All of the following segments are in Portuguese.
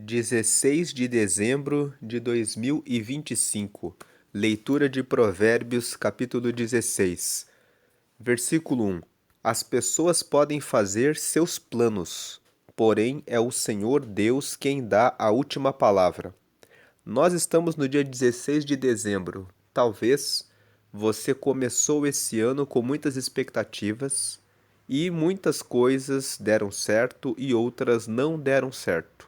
16 de dezembro de 2025. Leitura de Provérbios, capítulo 16. Versículo 1. As pessoas podem fazer seus planos, porém é o Senhor Deus quem dá a última palavra. Nós estamos no dia 16 de dezembro. Talvez você começou esse ano com muitas expectativas e muitas coisas deram certo e outras não deram certo.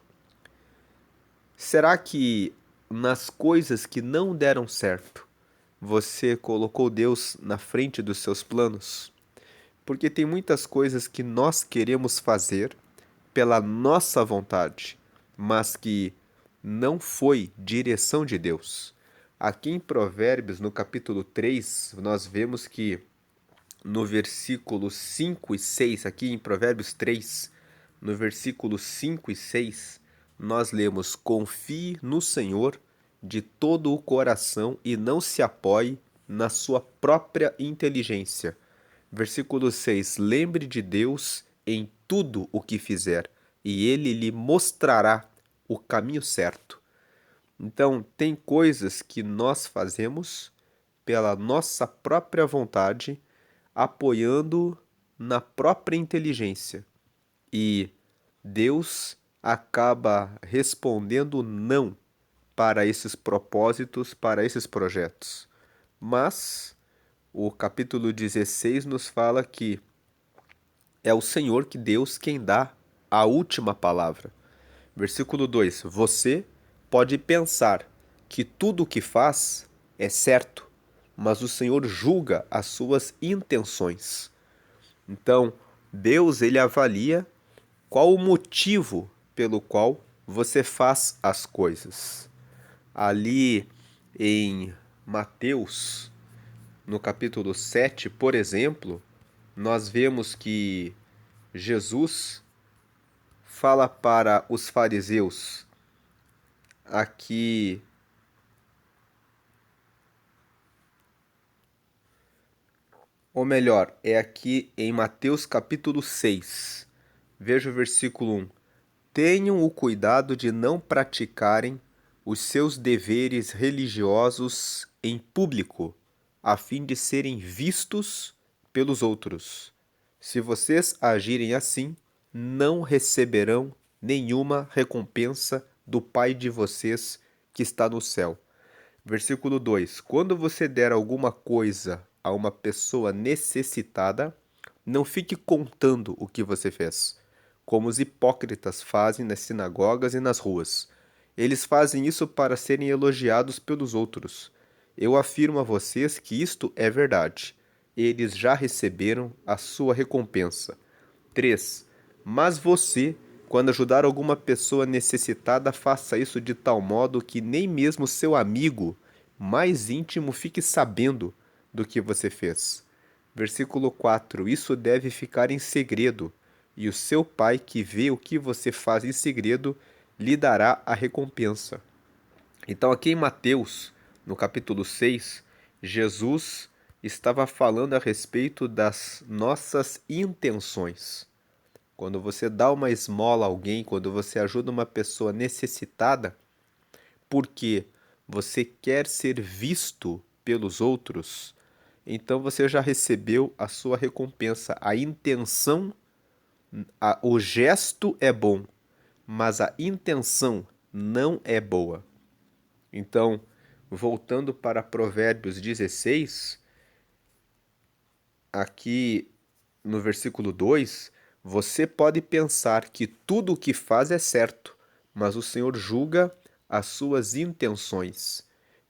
Será que nas coisas que não deram certo, você colocou Deus na frente dos seus planos? Porque tem muitas coisas que nós queremos fazer pela nossa vontade, mas que não foi direção de Deus. Aqui em Provérbios, no capítulo 3, nós vemos que no versículo 5 e 6, aqui em Provérbios 3, no versículo 5 e 6, nós lemos: confie no Senhor de todo o coração e não se apoie na sua própria inteligência. Versículo 6, lembre de Deus em tudo o que fizer, e ele lhe mostrará o caminho certo. Então, tem coisas que nós fazemos pela nossa própria vontade, apoiando na própria inteligência. E Deus acaba respondendo não para esses propósitos, para esses projetos. Mas o capítulo 16 nos fala que é o Senhor, que Deus, quem dá a última palavra. Versículo 2: você pode pensar que tudo o que faz é certo, mas o Senhor julga as suas intenções. Então, Deus ele avalia qual o motivo pelo qual você faz as coisas. Ali em Mateus, no capítulo 7, por exemplo, nós vemos que Jesus fala para os fariseus aqui, ou melhor, é aqui em Mateus capítulo 6. Veja o versículo 1. Tenham o cuidado de não praticarem os seus deveres religiosos em público, a fim de serem vistos pelos outros. Se vocês agirem assim, não receberão nenhuma recompensa do Pai de vocês que está no céu. Versículo 2: quando você der alguma coisa a uma pessoa necessitada, não fique contando o que você fez, como os hipócritas fazem nas sinagogas e nas ruas. Eles fazem isso para serem elogiados pelos outros. Eu afirmo a vocês que isto é verdade. Eles já receberam a sua recompensa. 3. Mas você, quando ajudar alguma pessoa necessitada, faça isso de tal modo que nem mesmo seu amigo mais íntimo fique sabendo do que você fez. Versículo 4. Isso deve ficar em segredo, e o seu pai, que vê o que você faz em segredo, lhe dará a recompensa. Então, aqui em Mateus, no capítulo 6, Jesus estava falando a respeito das nossas intenções. Quando você dá uma esmola a alguém, quando você ajuda uma pessoa necessitada, porque você quer ser visto pelos outros, então você já recebeu a sua recompensa. A intenção, o gesto é bom, mas a intenção não é boa. Então, voltando para Provérbios 16, aqui no versículo 2, você pode pensar que tudo o que faz é certo, mas o Senhor julga as suas intenções.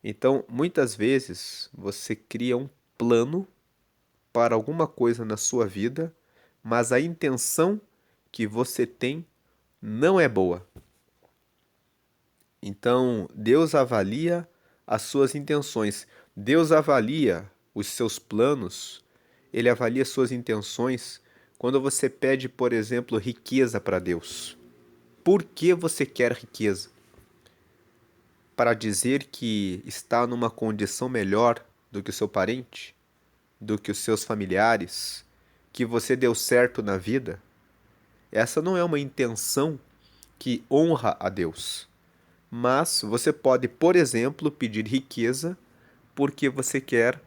Então, muitas vezes, você cria um plano para alguma coisa na sua vida, mas a intenção que você tem não é boa. Então, Deus avalia as suas intenções. Deus avalia os seus planos, ele avalia as suas intenções quando você pede, por exemplo, riqueza para Deus. Por que você quer riqueza? Para dizer que está numa condição melhor do que o seu parente, do que os seus familiares, que você deu certo na vida? Essa não é uma intenção que honra a Deus. Mas você pode, por exemplo, pedir riqueza porque você quer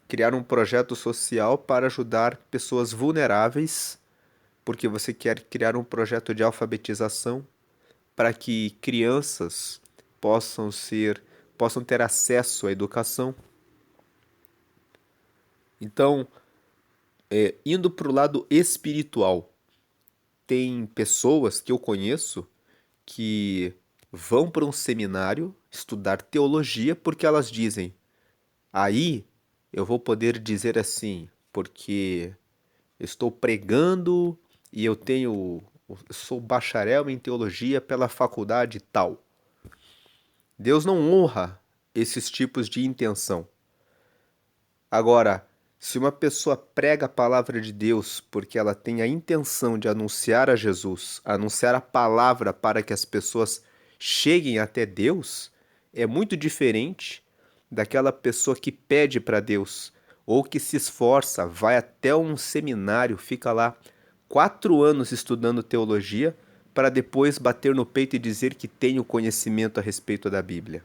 criar um projeto social para ajudar pessoas vulneráveis, porque você quer criar um projeto de alfabetização para que crianças possam ter acesso à educação. Então, indo para o lado espiritual, tem pessoas que eu conheço que vão para um seminário estudar teologia porque elas dizem: aí eu vou poder dizer assim, porque eu estou pregando e eu sou bacharel em teologia pela faculdade tal. Deus não honra esses tipos de intenção. Agora, se uma pessoa prega a palavra de Deus porque ela tem a intenção de anunciar a Jesus, anunciar a palavra para que as pessoas cheguem até Deus, é muito diferente daquela pessoa que pede para Deus ou que se esforça, vai até um seminário, fica lá 4 anos estudando teologia para depois bater no peito e dizer que tem o conhecimento a respeito da Bíblia.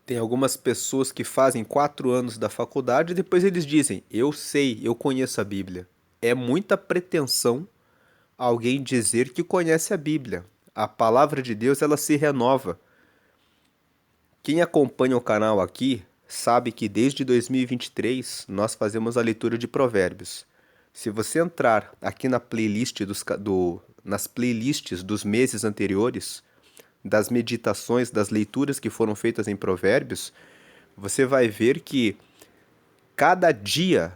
Tem algumas pessoas que fazem 4 anos da faculdade e depois eles dizem: eu sei, eu conheço a Bíblia. É muita pretensão alguém dizer que conhece a Bíblia. A palavra de Deus, ela se renova. Quem acompanha o canal aqui sabe que desde 2023 nós fazemos a leitura de Provérbios. Se você entrar aqui na playlist nas playlists dos meses anteriores, das meditações, das leituras que foram feitas em Provérbios, você vai ver que cada dia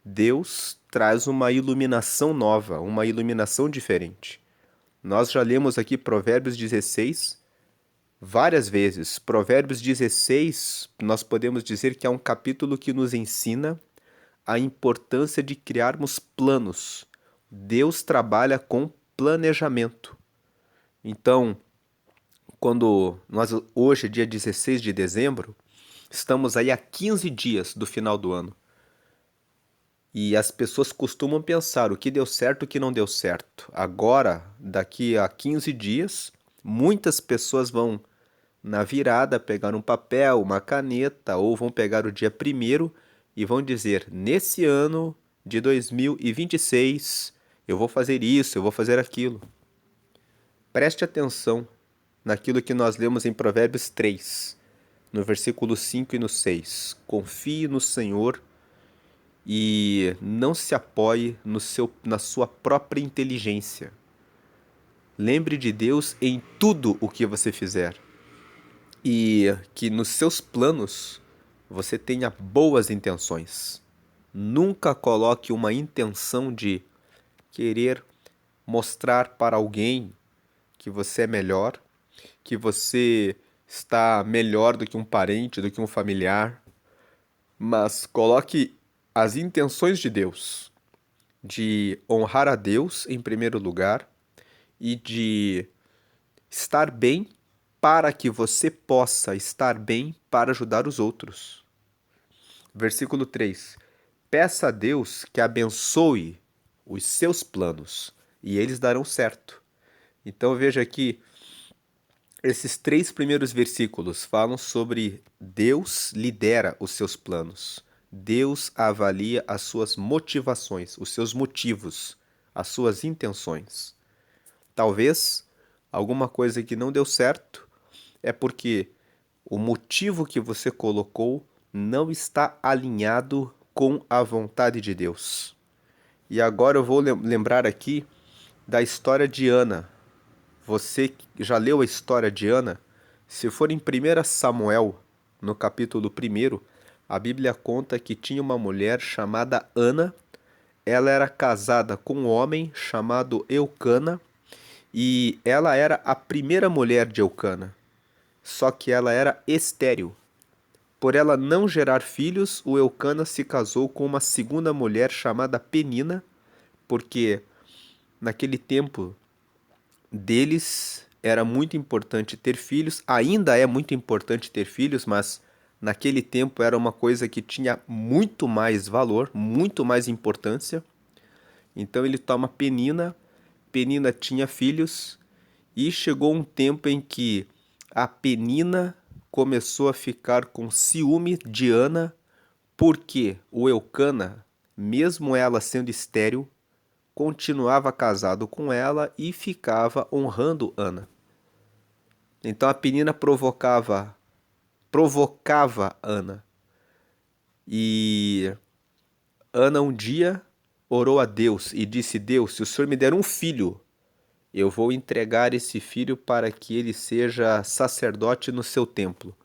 Deus traz uma iluminação nova, uma iluminação diferente. Nós já lemos aqui Provérbios 16 várias vezes. Provérbios 16, nós podemos dizer que é um capítulo que nos ensina a importância de criarmos planos. Deus trabalha com planejamento. Então, hoje, dia 16 de dezembro, estamos aí a 15 dias do final do ano. E as pessoas costumam pensar o que deu certo e o que não deu certo. Agora, daqui a 15 dias, muitas pessoas vão na virada pegar um papel, uma caneta, ou vão pegar o dia 1º e vão dizer: nesse ano de 2026, eu vou fazer isso, eu vou fazer aquilo. Preste atenção naquilo que nós lemos em Provérbios 3, no versículo 5 e no 6. Confie no Senhor e não se apoie na sua própria inteligência. Lembre de Deus em tudo o que você fizer. E que nos seus planos você tenha boas intenções. Nunca coloque uma intenção de querer mostrar para alguém que você é melhor, que você está melhor do que um parente, do que um familiar, mas coloque as intenções de Deus, de honrar a Deus em primeiro lugar e de estar bem para que você possa estar bem para ajudar os outros. Versículo 3: peça a Deus que abençoe os seus planos e eles darão certo. Então veja aqui, esses 3 primeiros versículos falam sobre Deus lidera os seus planos. Deus avalia as suas motivações, os seus motivos, as suas intenções. Talvez alguma coisa que não deu certo é porque o motivo que você colocou não está alinhado com a vontade de Deus. E agora eu vou lembrar aqui da história de Ana. Você já leu a história de Ana? Se for em 1 Samuel, no capítulo 1, a Bíblia conta que tinha uma mulher chamada Ana. Ela era casada com um homem chamado Eucana e ela era a primeira mulher de Eucana. Só que ela era estéril. Por ela não gerar filhos, o Eucana se casou com uma segunda mulher chamada Penina, porque naquele tempo deles era muito importante ter filhos, ainda é muito importante ter filhos, mas naquele tempo era uma coisa que tinha muito mais valor, muito mais importância. Então ele toma Penina. Penina tinha filhos e chegou um tempo em que a Penina começou a ficar com ciúme de Ana, porque o Eucana, mesmo ela sendo estéril, continuava casado com ela e ficava honrando Ana. Então a Penina provocava Ana. E Ana um dia orou a Deus e disse: Deus, se o Senhor me der um filho, eu vou entregar esse filho para que ele seja sacerdote no seu templo.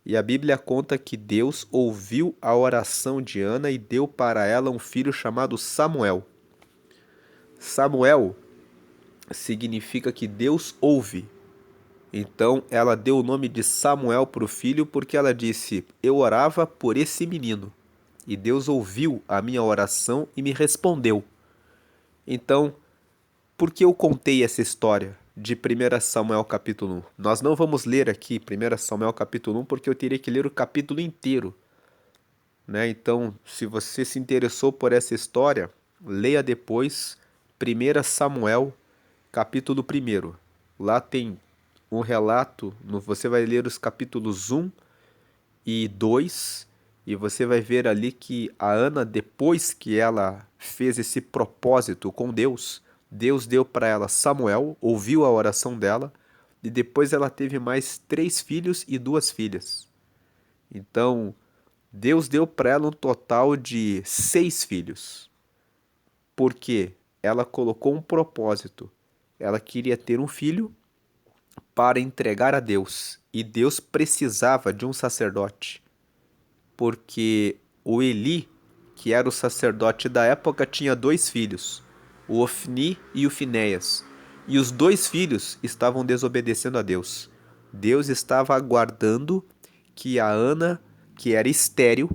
E a Bíblia conta que Deus ouviu a oração de Ana e deu para ela um filho chamado Samuel. Samuel significa que Deus ouve. Então ela deu o nome de Samuel para o filho porque ela disse: eu orava por esse menino e Deus ouviu a minha oração e me respondeu. Então, por que eu contei essa história de 1 Samuel capítulo 1? Nós não vamos ler aqui 1 Samuel capítulo 1 porque eu teria que ler o capítulo inteiro, né? Então, se você se interessou por essa história, leia depois 1 Samuel capítulo 1. Lá tem um relato, você vai ler os capítulos 1 e 2, e você vai ver ali que a Ana, depois que ela fez esse propósito com Deus, Deus deu para ela Samuel, ouviu a oração dela, e depois ela teve mais 3 filhos e 2 filhas. Então, Deus deu para ela um total de 6 filhos, porque ela colocou um propósito. Ela queria ter um filho para entregar a Deus, e Deus precisava de um sacerdote, porque o Eli, que era o sacerdote da época, tinha 2 filhos, o Ofni e o Finéias, e os 2 filhos estavam desobedecendo a Deus. Deus estava aguardando que a Ana, que era estéril,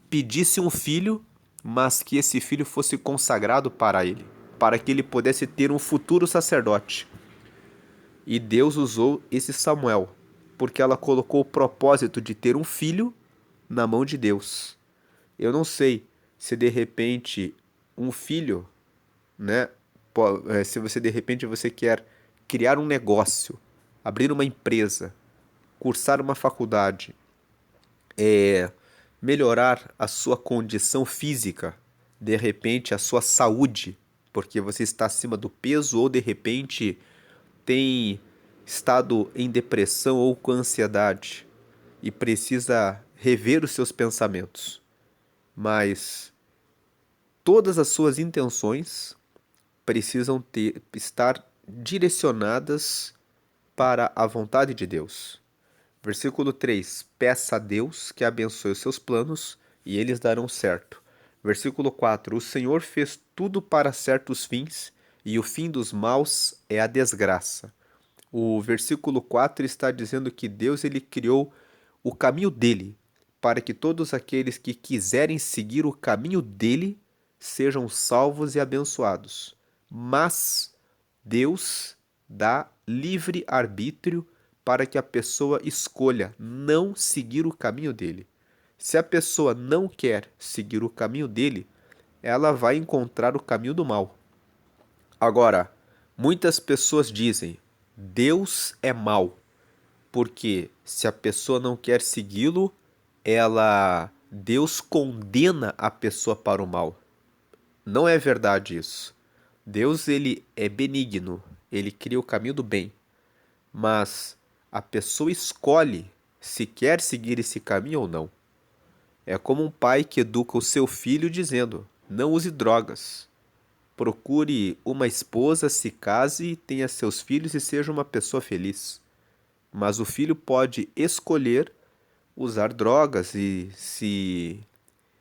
pedisse um filho, mas que esse filho fosse consagrado para ele, para que ele pudesse ter um futuro sacerdote. E Deus usou esse Samuel, porque ela colocou o propósito de ter um filho na mão de Deus. Eu não sei se de repente um filho, né, se você de repente você quer criar um negócio, abrir uma empresa, cursar uma faculdade, melhorar a sua condição física, de repente a sua saúde, porque você está acima do peso ou de repente tem estado em depressão ou com ansiedade e precisa rever os seus pensamentos. Mas todas as suas intenções precisam estar direcionadas para a vontade de Deus. Versículo 3: peça a Deus que abençoe os seus planos e eles darão certo. Versículo 4: o Senhor fez tudo para certos fins e o fim dos maus é a desgraça. O versículo 4 está dizendo que Deus ele criou o caminho dele, para que todos aqueles que quiserem seguir o caminho dele sejam salvos e abençoados. Mas Deus dá livre arbítrio para que a pessoa escolha não seguir o caminho dele. Se a pessoa não quer seguir o caminho dele, ela vai encontrar o caminho do mal. Agora, muitas pessoas dizem: Deus é mau, porque se a pessoa não quer segui-lo, Deus condena a pessoa para o mal. Não é verdade isso. Deus ele é benigno, ele cria o caminho do bem, mas a pessoa escolhe se quer seguir esse caminho ou não. É como um pai que educa o seu filho dizendo: não use drogas. Procure uma esposa, se case, tenha seus filhos e seja uma pessoa feliz. Mas o filho pode escolher usar drogas e se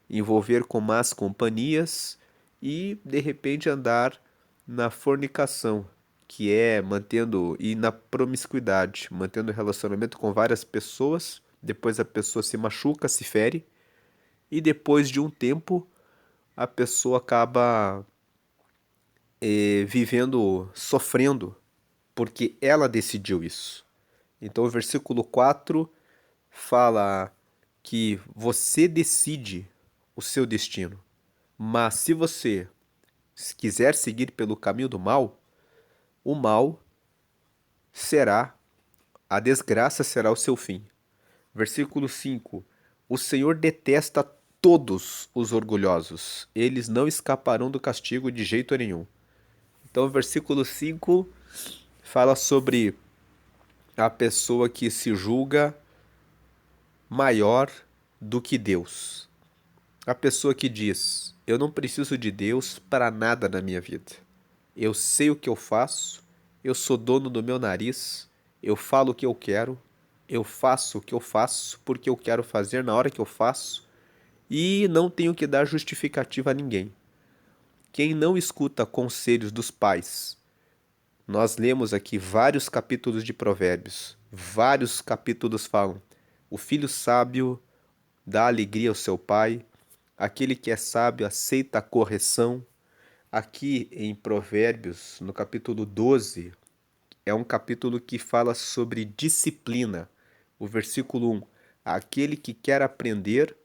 envolver com más companhias e, de repente, andar na fornicação, que é e na promiscuidade, mantendo relacionamento com várias pessoas. Depois a pessoa se machuca, se fere, e depois de um tempo a pessoa acaba vivendo, sofrendo, porque ela decidiu isso. Então o versículo 4 fala que você decide o seu destino. Mas se você quiser seguir pelo caminho do mal, o mal será, a desgraça será o seu fim. Versículo 5: O Senhor detesta todos os orgulhosos, eles não escaparão do castigo de jeito nenhum. Então, o versículo 5 fala sobre a pessoa que se julga maior do que Deus. A pessoa que diz: Eu não preciso de Deus para nada na minha vida. Eu sei o que eu faço, eu sou dono do meu nariz, eu falo o que eu faço o que eu faço porque eu quero fazer na hora que eu faço e não tenho que dar justificativa a ninguém. Quem não escuta conselhos dos pais, nós lemos aqui vários capítulos de Provérbios, vários capítulos falam: o filho sábio dá alegria ao seu pai, aquele que é sábio aceita a correção. Aqui em Provérbios, no capítulo 12, é um capítulo que fala sobre disciplina. O versículo 1: Aquele que quer aprender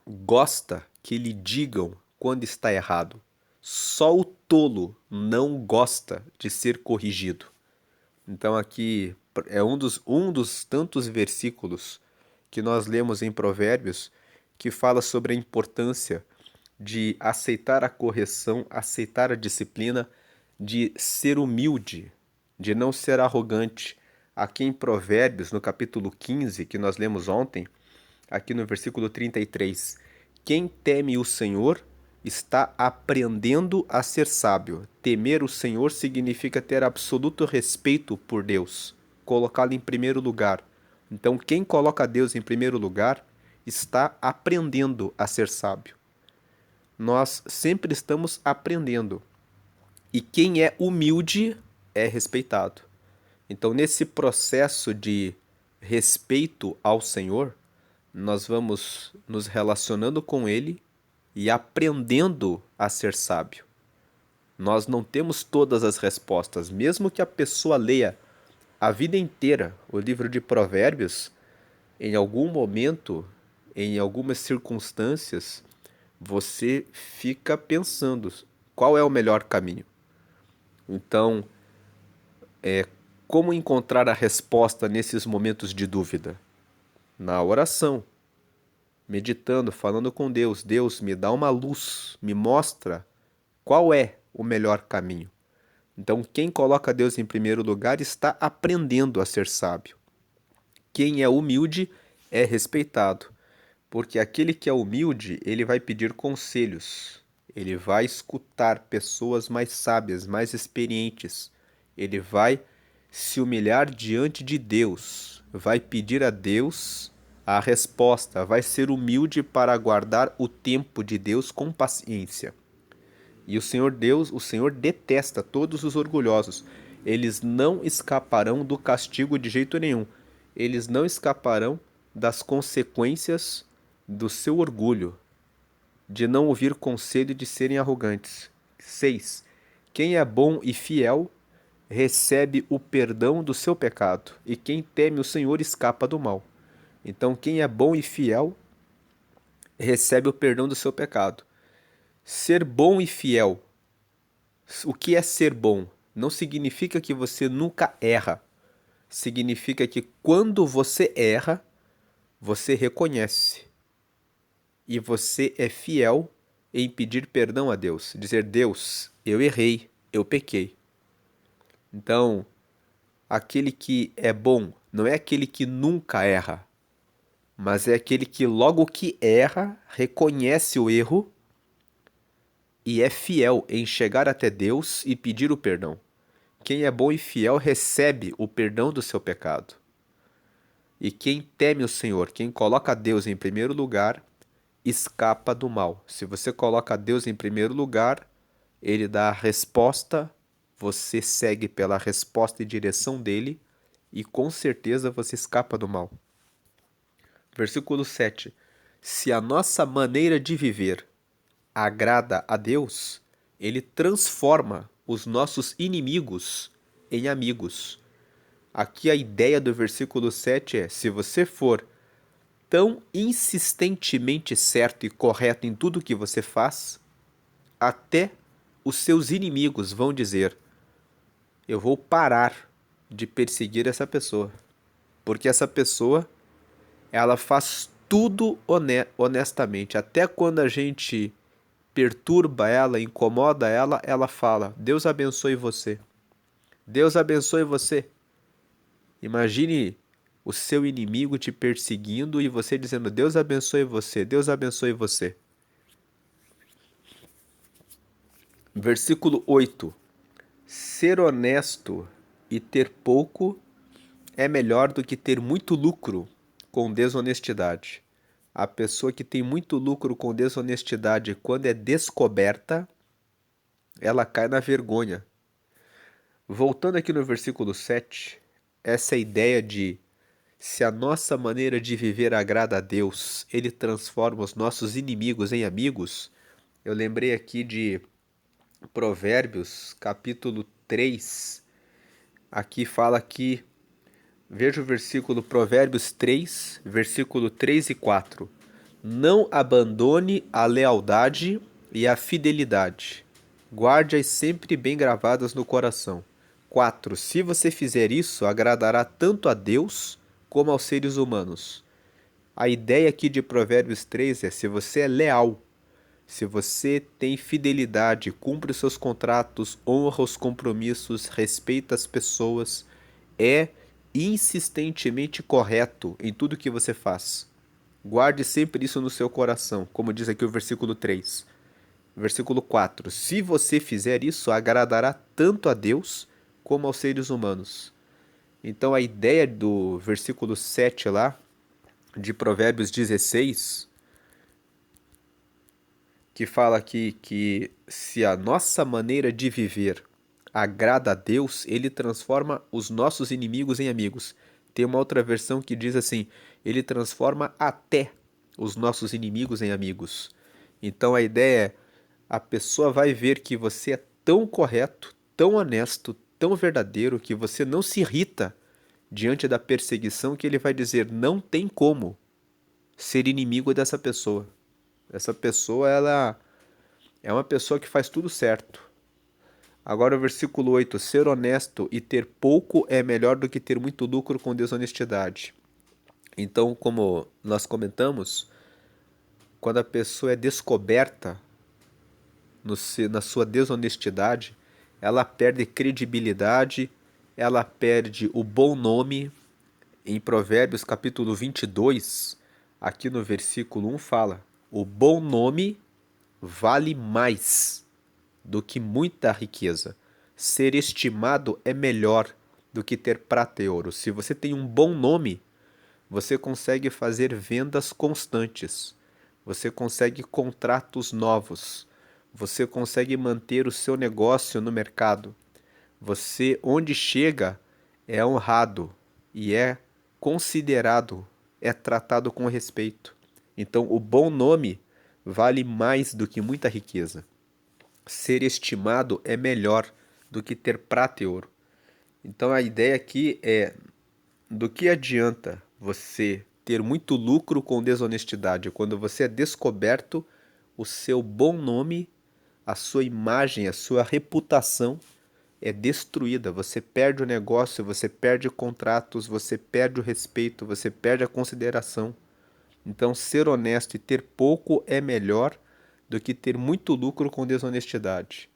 gosta que lhe digam quando está errado. Só o tolo não gosta de ser corrigido. Então aqui é um dos tantos versículos que nós lemos em Provérbios que fala sobre a importância de aceitar a correção, aceitar a disciplina, de ser humilde, de não ser arrogante. Aqui em Provérbios, no capítulo 15, que nós lemos ontem, aqui no versículo 33, quem teme o Senhor está aprendendo a ser sábio. Temer o Senhor significa ter absoluto respeito por Deus, colocá-lo em primeiro lugar. Então, quem coloca Deus em primeiro lugar está aprendendo a ser sábio. Nós sempre estamos aprendendo. E quem é humilde é respeitado. Então, nesse processo de respeito ao Senhor, nós vamos nos relacionando com Ele e aprendendo a ser sábio. Nós não temos todas as respostas, mesmo que a pessoa leia a vida inteira o livro de Provérbios, em algum momento, em algumas circunstâncias, você fica pensando qual é o melhor caminho. Então, como encontrar a resposta nesses momentos de dúvida? Na oração, meditando, falando com Deus. Deus, me dá uma luz, me mostra qual é o melhor caminho. Então, quem coloca Deus em primeiro lugar está aprendendo a ser sábio. Quem é humilde é respeitado, porque aquele que é humilde, ele vai pedir conselhos, ele vai escutar pessoas mais sábias, mais experientes, ele vai se humilhar diante de Deus, vai pedir a Deus a resposta, vai ser humilde para aguardar o tempo de Deus com paciência. E o Senhor Deus, o Senhor detesta todos os orgulhosos. Eles não escaparão do castigo de jeito nenhum. Eles não escaparão das consequências do seu orgulho, de não ouvir conselho e de serem arrogantes. 6. Quem é bom e fiel recebe o perdão do seu pecado, e quem teme o Senhor escapa do mal. Então, quem é bom e fiel recebe o perdão do seu pecado. Ser bom e fiel. O que é ser bom? Não significa que você nunca erra. Significa que quando você erra, você reconhece. E você é fiel em pedir perdão a Deus. Dizer: Deus, eu errei, eu pequei. Então, aquele que é bom não é aquele que nunca erra, mas é aquele que logo que erra, reconhece o erro e é fiel em chegar até Deus e pedir o perdão. Quem é bom e fiel recebe o perdão do seu pecado. E quem teme o Senhor, quem coloca Deus em primeiro lugar, escapa do mal. Se você coloca Deus em primeiro lugar, Ele dá a resposta, você segue pela resposta e direção dele, e com certeza você escapa do mal. Versículo 7. Se a nossa maneira de viver agrada a Deus, Ele transforma os nossos inimigos em amigos. Aqui a ideia do versículo 7 é: se você for tão insistentemente certo e correto em tudo que você faz, até os seus inimigos vão dizer: eu vou parar de perseguir essa pessoa. Porque essa pessoa, ela faz tudo honestamente. Até quando a gente perturba ela, incomoda ela, ela fala: Deus abençoe você. Deus abençoe você. Imagine o seu inimigo te perseguindo e você dizendo: Deus abençoe você, Deus abençoe você. Versículo 8. Ser honesto e ter pouco é melhor do que ter muito lucro com desonestidade. A pessoa que tem muito lucro com desonestidade, quando é descoberta, ela cai na vergonha. Voltando aqui no versículo 7, essa ideia de se a nossa maneira de viver agrada a Deus, Ele transforma os nossos inimigos em amigos. Eu lembrei aqui de Provérbios, capítulo 3. Aqui fala que, veja o versículo Provérbios 3, versículo 3 e 4. Não abandone a lealdade e a fidelidade. Guarde-as sempre bem gravadas no coração. 4. Se você fizer isso, agradará tanto a Deus como aos seres humanos. A ideia aqui de Provérbios 3 é: se você é leal, se você tem fidelidade, cumpre os seus contratos, honra os compromissos, respeita as pessoas, é insistentemente correto em tudo que você faz. Guarde sempre isso no seu coração, como diz aqui o versículo 3. Versículo 4. Se você fizer isso, agradará tanto a Deus como aos seres humanos. Então a ideia do versículo 7 lá, de Provérbios 16, que fala aqui que se a nossa maneira de viver agrada a Deus, Ele transforma os nossos inimigos em amigos. Tem uma outra versão que diz assim: Ele transforma até os nossos inimigos em amigos. Então a ideia é: a pessoa vai ver que você é tão correto, tão honesto, tão verdadeiro, que você não se irrita diante da perseguição, que ele vai dizer: não tem como ser inimigo dessa pessoa. Essa pessoa, ela é uma pessoa que faz tudo certo. Agora o versículo 8. Ser honesto e ter pouco é melhor do que ter muito lucro com desonestidade. Então, como nós comentamos, quando a pessoa é descoberta na sua desonestidade, ela perde credibilidade, ela perde o bom nome. Em Provérbios capítulo 22, aqui no versículo 1 fala: o bom nome vale mais do que muita riqueza. Ser estimado é melhor do que ter prata e ouro. Se você tem um bom nome, você consegue fazer vendas constantes. Você consegue contratos novos. Você consegue manter o seu negócio no mercado. Você, onde chega, é honrado e é considerado, é tratado com respeito. Então, o bom nome vale mais do que muita riqueza. Ser estimado é melhor do que ter prata e ouro. Então, a ideia aqui é: do que adianta você ter muito lucro com desonestidade? Quando você é descoberto, o seu bom nome, a sua imagem, a sua reputação é destruída. Você perde o negócio, você perde contratos, você perde o respeito, você perde a consideração. Então, ser honesto e ter pouco é melhor do que ter muito lucro com desonestidade.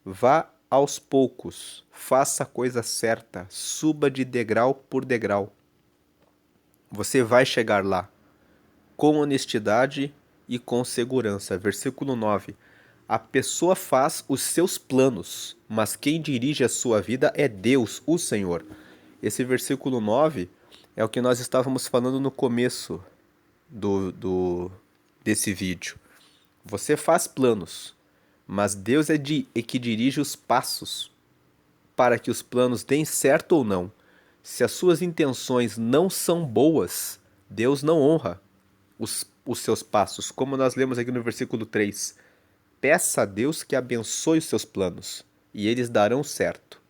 Vá aos poucos, faça a coisa certa, suba de degrau por degrau. Você vai chegar lá, com honestidade e com segurança. Versículo 9. A pessoa faz os seus planos, mas quem dirige a sua vida é Deus, o Senhor. Esse versículo 9 é o que nós estávamos falando no começo desse vídeo. Você faz planos, mas Deus é que dirige os passos para que os planos deem certo ou não. Se as suas intenções não são boas, Deus não honra os seus passos, como nós lemos aqui no versículo 3. Peça a Deus que abençoe os seus planos, e eles darão certo.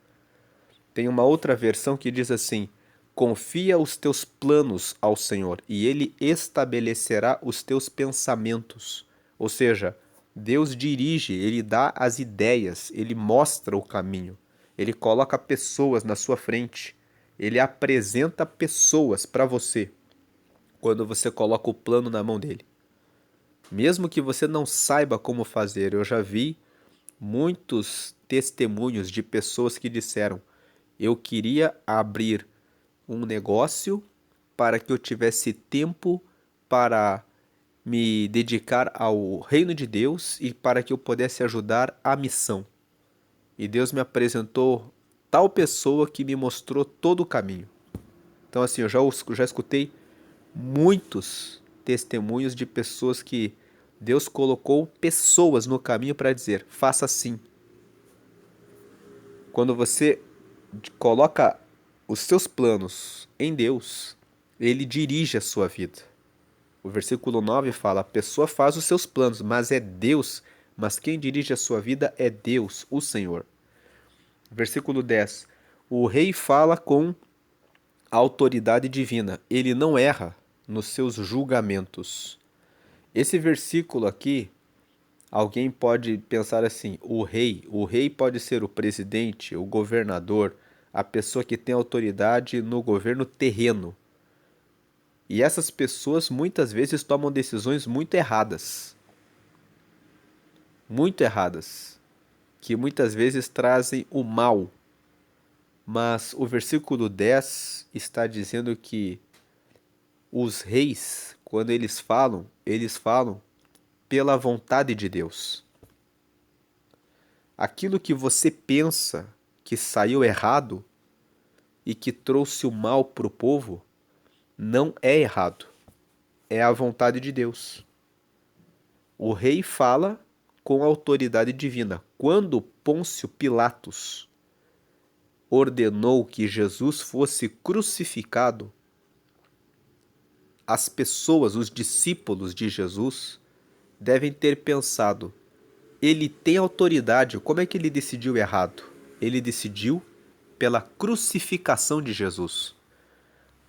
Tem uma outra versão que diz assim: confia os teus planos ao Senhor, e Ele estabelecerá os teus pensamentos. Ou seja, Deus dirige, Ele dá as ideias, Ele mostra o caminho. Ele coloca pessoas na sua frente. Ele apresenta pessoas para você quando você coloca o plano na mão dele. Mesmo que você não saiba como fazer, eu já vi muitos testemunhos de pessoas que disseram: eu queria abrir um negócio para que eu tivesse tempo para me dedicar ao reino de Deus e para que eu pudesse ajudar a missão. E Deus me apresentou tal pessoa que me mostrou todo o caminho. Então, assim, eu já escutei muitos testemunhos de pessoas que Deus colocou pessoas no caminho para dizer: faça assim. Quando você coloca os seus planos em Deus, Ele dirige a sua vida. O versículo 9 fala: a pessoa faz os seus planos, mas é Deus, mas quem dirige a sua vida é Deus, o Senhor. Versículo 10: o rei fala com a autoridade divina, ele não erra nos seus julgamentos. Esse versículo aqui, alguém pode pensar assim: o rei pode ser o presidente, o governador, a pessoa que tem autoridade no governo terreno. E essas pessoas muitas vezes tomam decisões muito erradas, que muitas vezes trazem o mal. Mas o versículo 10 está dizendo que os reis, quando eles falam pela vontade de Deus. Aquilo que você pensa que saiu errado e que trouxe o mal para o povo, não é errado. É a vontade de Deus. O rei fala com a autoridade divina. Quando Pôncio Pilatos ordenou que Jesus fosse crucificado, as pessoas, os discípulos de Jesus, devem ter pensado: ele tem autoridade, como é que ele decidiu errado? Ele decidiu pela crucificação de Jesus.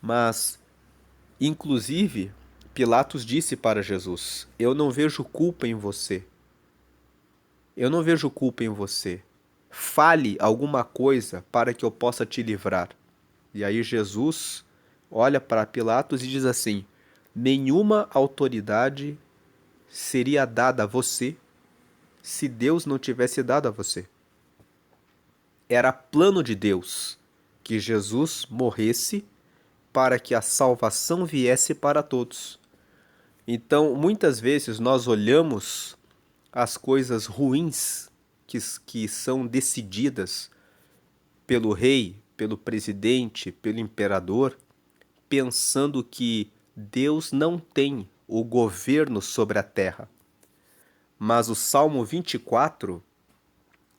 Mas, inclusive, Pilatos disse para Jesus: eu não vejo culpa em você. Eu não vejo culpa em você. Fale alguma coisa para que eu possa te livrar. E aí Jesus olha para Pilatos e diz assim: nenhuma autoridade seria dada a você se Deus não tivesse dado a você. Era plano de Deus que Jesus morresse para que a salvação viesse para todos. Então, muitas vezes nós olhamos as coisas ruins que são decididas pelo rei, pelo presidente, pelo imperador, pensando que Deus não tem o governo sobre a terra. Mas o Salmo 24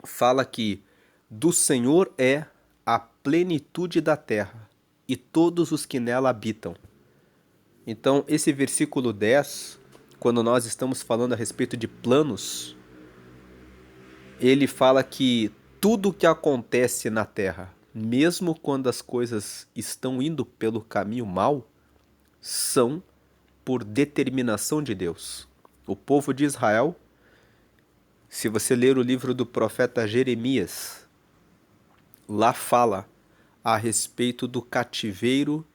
fala que do Senhor é a plenitude da terra e todos os que nela habitam. Então, esse versículo 10, quando nós estamos falando a respeito de planos, ele fala que tudo o que acontece na terra, mesmo quando as coisas estão indo pelo caminho mau, são por determinação de Deus. O povo de Israel, se você ler o livro do profeta Jeremias, lá fala a respeito do cativeiro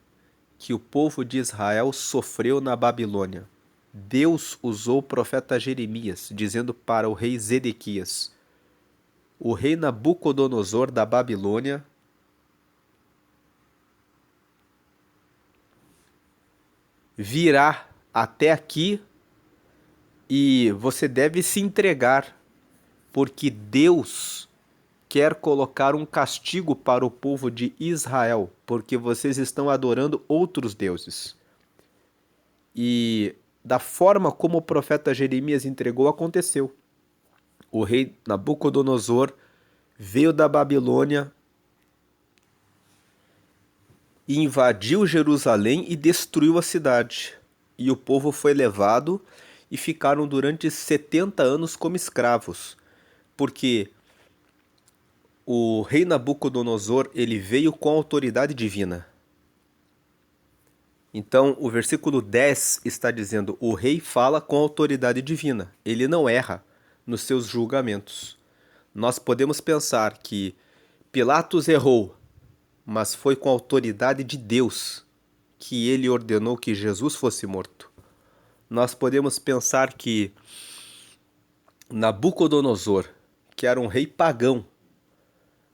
que o povo de Israel sofreu na Babilônia. Deus usou o profeta Jeremias, dizendo para o rei Zedequias: o rei Nabucodonosor da Babilônia virá até aqui e você deve se entregar, porque Deus quer colocar um castigo para o povo de Israel, porque vocês estão adorando outros deuses. E da forma como o profeta Jeremias entregou, aconteceu. O rei Nabucodonosor veio da Babilônia, invadiu Jerusalém e destruiu a cidade. E o povo foi levado e ficaram durante 70 anos como escravos, porque o rei Nabucodonosor, ele veio com autoridade divina. Então, o versículo 10 está dizendo: o rei fala com autoridade divina, ele não erra nos seus julgamentos. Nós podemos pensar que Pilatos errou, mas foi com a autoridade de Deus que ele ordenou que Jesus fosse morto. Nós podemos pensar que Nabucodonosor, que era um rei pagão,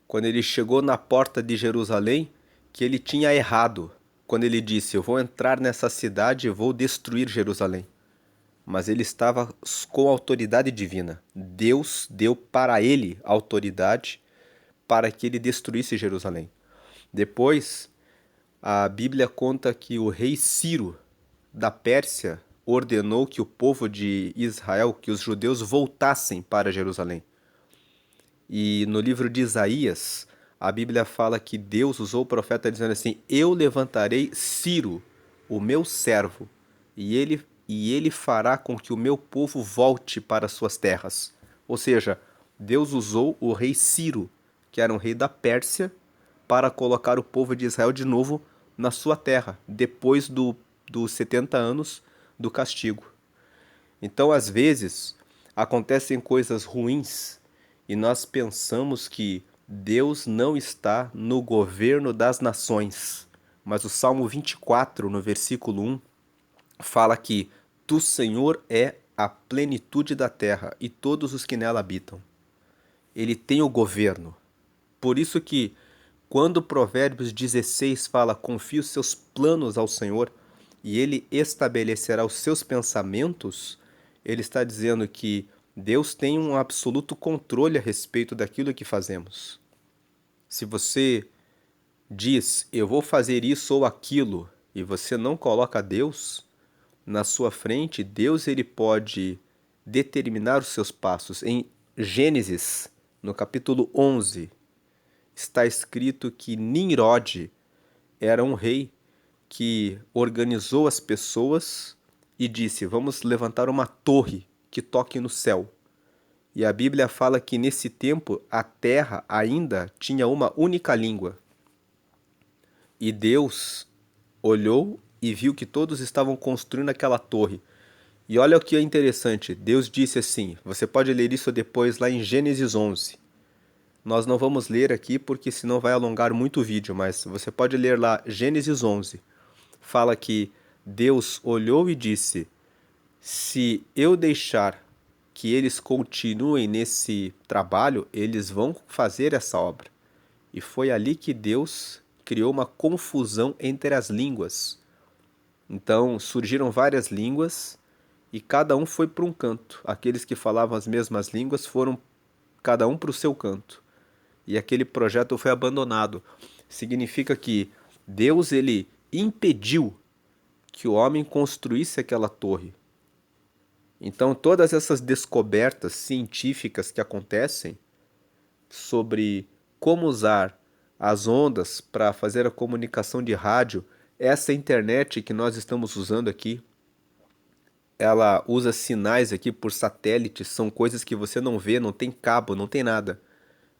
quando ele chegou na porta de Jerusalém, que ele tinha errado, quando ele disse: eu vou entrar nessa cidade e vou destruir Jerusalém. Mas ele estava com autoridade divina. Deus deu para ele autoridade para que ele destruísse Jerusalém. Depois, a Bíblia conta que o rei Ciro, da Pérsia, ordenou que o povo de Israel, que os judeus voltassem para Jerusalém. E no livro de Isaías, a Bíblia fala que Deus usou o profeta dizendo assim: eu levantarei Ciro, o meu servo, e ele fará com que o meu povo volte para suas terras. Ou seja, Deus usou o rei Ciro, que era um rei da Pérsia, para colocar o povo de Israel de novo na sua terra, depois dos 70 anos do castigo. Então, às vezes, acontecem coisas ruins e nós pensamos que Deus não está no governo das nações. Mas o Salmo 24, no versículo 1, fala que do Senhor é a plenitude da terra e todos os que nela habitam. Ele tem o governo. Por isso que quando Provérbios 16 fala: confie os seus planos ao Senhor e ele estabelecerá os seus pensamentos, ele está dizendo que Deus tem um absoluto controle a respeito daquilo que fazemos. Se você diz: eu vou fazer isso ou aquilo, e você não coloca Deus na sua frente, Deus ele pode determinar os seus passos. Em Gênesis, no capítulo 11, está escrito que Nimrod era um rei que organizou as pessoas e disse: vamos levantar uma torre que toque no céu. E a Bíblia fala que nesse tempo a terra ainda tinha uma única língua. E Deus olhou e viu que todos estavam construindo aquela torre. E olha o que é interessante, Deus disse assim, você pode ler isso depois lá em Gênesis 11. Nós não vamos ler aqui porque senão vai alongar muito o vídeo, mas você pode ler lá Gênesis 11. Fala que Deus olhou e disse: se eu deixar que eles continuem nesse trabalho, eles vão fazer essa obra. E foi ali que Deus criou uma confusão entre as línguas. Então surgiram várias línguas e cada um foi para um canto. Aqueles que falavam as mesmas línguas foram cada um para o seu canto. E aquele projeto foi abandonado. Significa que Deus ele impediu que o homem construísse aquela torre. Então todas essas descobertas científicas que acontecem sobre como usar as ondas para fazer a comunicação de rádio, essa internet que nós estamos usando aqui, ela usa sinais aqui por satélite, são coisas que você não vê, não tem cabo, não tem nada.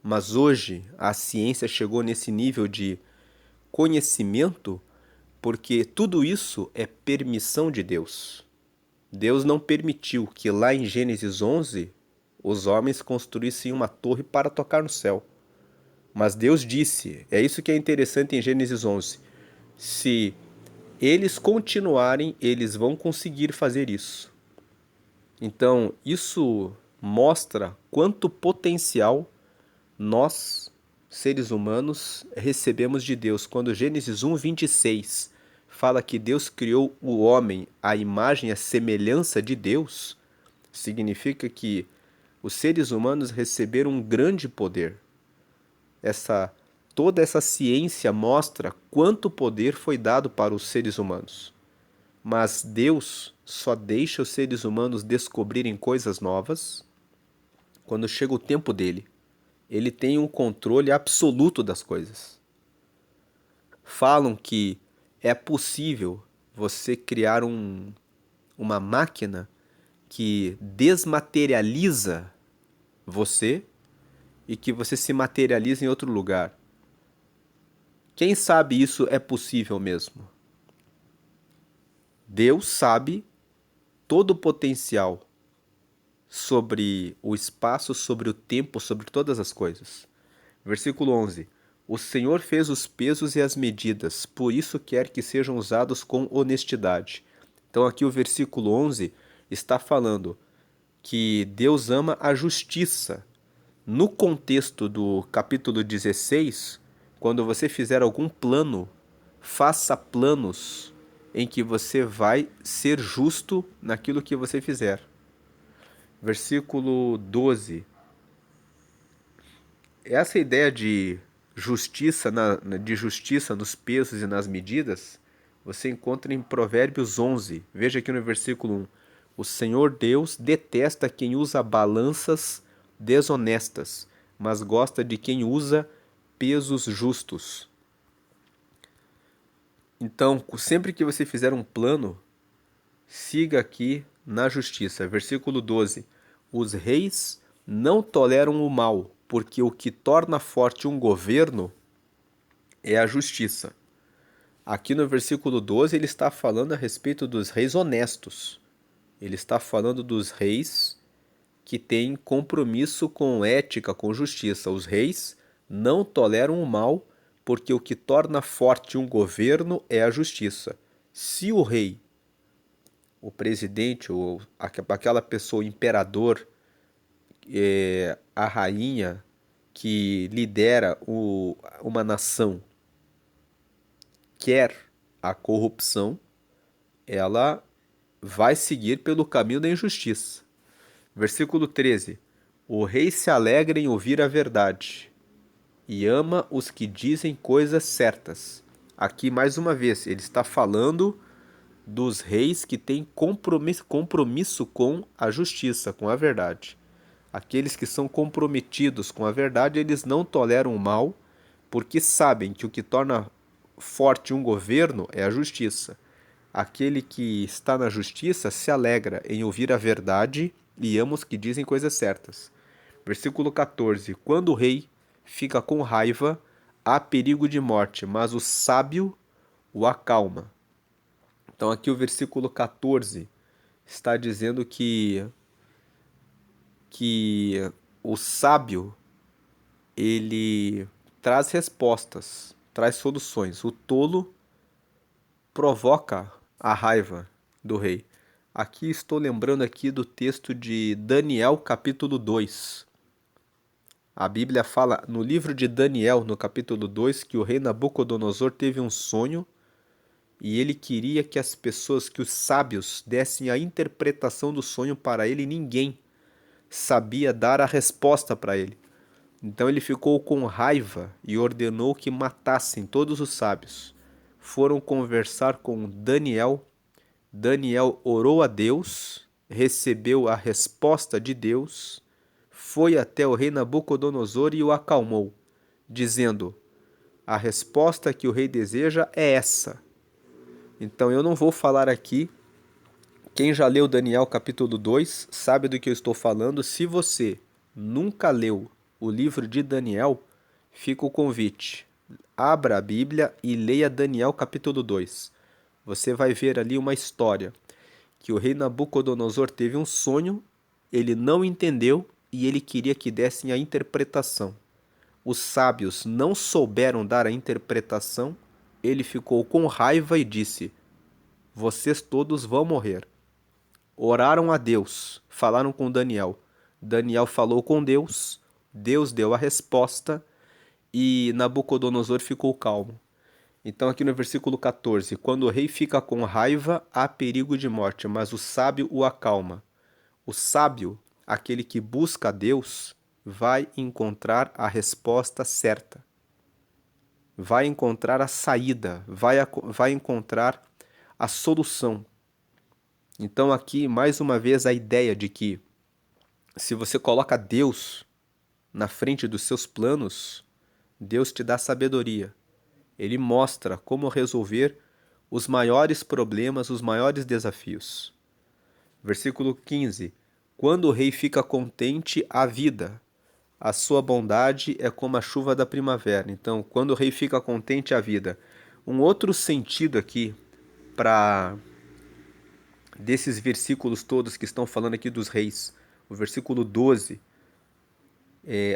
Mas hoje a ciência chegou nesse nível de conhecimento porque tudo isso é permissão de Deus. Deus não permitiu que lá em Gênesis 11 os homens construíssem uma torre para tocar no céu. Mas Deus disse, é isso que é interessante em Gênesis 11, se eles continuarem, eles vão conseguir fazer isso. Então, isso mostra quanto potencial nós, seres humanos, recebemos de Deus. Quando Gênesis 1, 26 fala que Deus criou o homem à imagem e à semelhança de Deus, significa que os seres humanos receberam um grande poder. Toda essa ciência mostra quanto poder foi dado para os seres humanos. Mas Deus só deixa os seres humanos descobrirem coisas novas quando chega o tempo dele. Ele tem um controle absoluto das coisas. Falam que é possível você criar uma máquina que desmaterializa você e que você se materializa em outro lugar. Quem sabe isso é possível mesmo? Deus sabe todo o potencial sobre o espaço, sobre o tempo, sobre todas as coisas. Versículo 11. O Senhor fez os pesos e as medidas, por isso quer que sejam usados com honestidade. Então aqui o versículo 11 está falando que Deus ama a justiça. No contexto do capítulo 16, quando você fizer algum plano, faça planos em que você vai ser justo naquilo que você fizer. Versículo 12. Essa ideia de justiça nos pesos e nas medidas, você encontra em Provérbios 11. Veja aqui no versículo 1. O Senhor Deus detesta quem usa balanças desonestas, mas gosta de quem usa pesos justos. Então, sempre que você fizer um plano, siga aqui na justiça. Versículo 12. Os reis não toleram o mal, porque o que torna forte um governo é a justiça. Aqui no versículo 12 ele está falando a respeito dos reis honestos. Ele está falando dos reis que têm compromisso com ética, com justiça. Os reis não toleram o mal, porque o que torna forte um governo é a justiça. Se o rei, o presidente, ou aquela pessoa, o imperador, a rainha que lidera uma nação, quer a corrupção, ela vai seguir pelo caminho da injustiça. Versículo 13. O rei se alegra em ouvir a verdade e ama os que dizem coisas certas. Aqui, mais uma vez, ele está falando dos reis que têm compromisso com a justiça, com a verdade. Aqueles que são comprometidos com a verdade, eles não toleram o mal, porque sabem que o que torna forte um governo é a justiça. Aquele que está na justiça se alegra em ouvir a verdade e ama os que dizem coisas certas. Versículo 14. Quando o rei fica com raiva, há perigo de morte, mas o sábio o acalma. Então aqui o versículo 14 está dizendo que o sábio ele traz respostas, traz soluções. O tolo provoca a raiva do rei. Aqui estou lembrando aqui do texto de Daniel, capítulo 2. A Bíblia fala no livro de Daniel, no capítulo 2, que o rei Nabucodonosor teve um sonho e ele queria que as pessoas, que os sábios, dessem a interpretação do sonho para ele e ninguém sabia dar a resposta para ele. Então ele ficou com raiva e ordenou que matassem todos os sábios. Foram conversar com Daniel. Daniel orou a Deus, recebeu a resposta de Deus, foi até o rei Nabucodonosor e o acalmou, dizendo: a resposta que o rei deseja é essa. Então eu não vou falar aqui. Quem já leu Daniel capítulo 2 sabe do que eu estou falando. Se você nunca leu o livro de Daniel, fica o convite. Abra a Bíblia e leia Daniel capítulo 2. Você vai ver ali uma história que o rei Nabucodonosor teve um sonho, ele não entendeu e ele queria que dessem a interpretação. Os sábios não souberam dar a interpretação, ele ficou com raiva e disse: vocês todos vão morrer. Oraram a Deus, falaram com Daniel. Daniel falou com Deus, Deus deu a resposta e Nabucodonosor ficou calmo. Então, aqui no versículo 14: quando o rei fica com raiva, há perigo de morte, mas o sábio o acalma. O sábio, aquele que busca a Deus, vai encontrar a resposta certa, vai encontrar a saída, vai encontrar a solução. Então, aqui, mais uma vez, a ideia de que se você coloca Deus na frente dos seus planos, Deus te dá sabedoria. Ele mostra como resolver os maiores problemas, os maiores desafios. Versículo 15. Quando o rei fica contente, há vida. A sua bondade é como a chuva da primavera. Então, quando o rei fica contente, há vida. Um outro sentido aqui para desses versículos todos que estão falando aqui dos reis, o versículo 12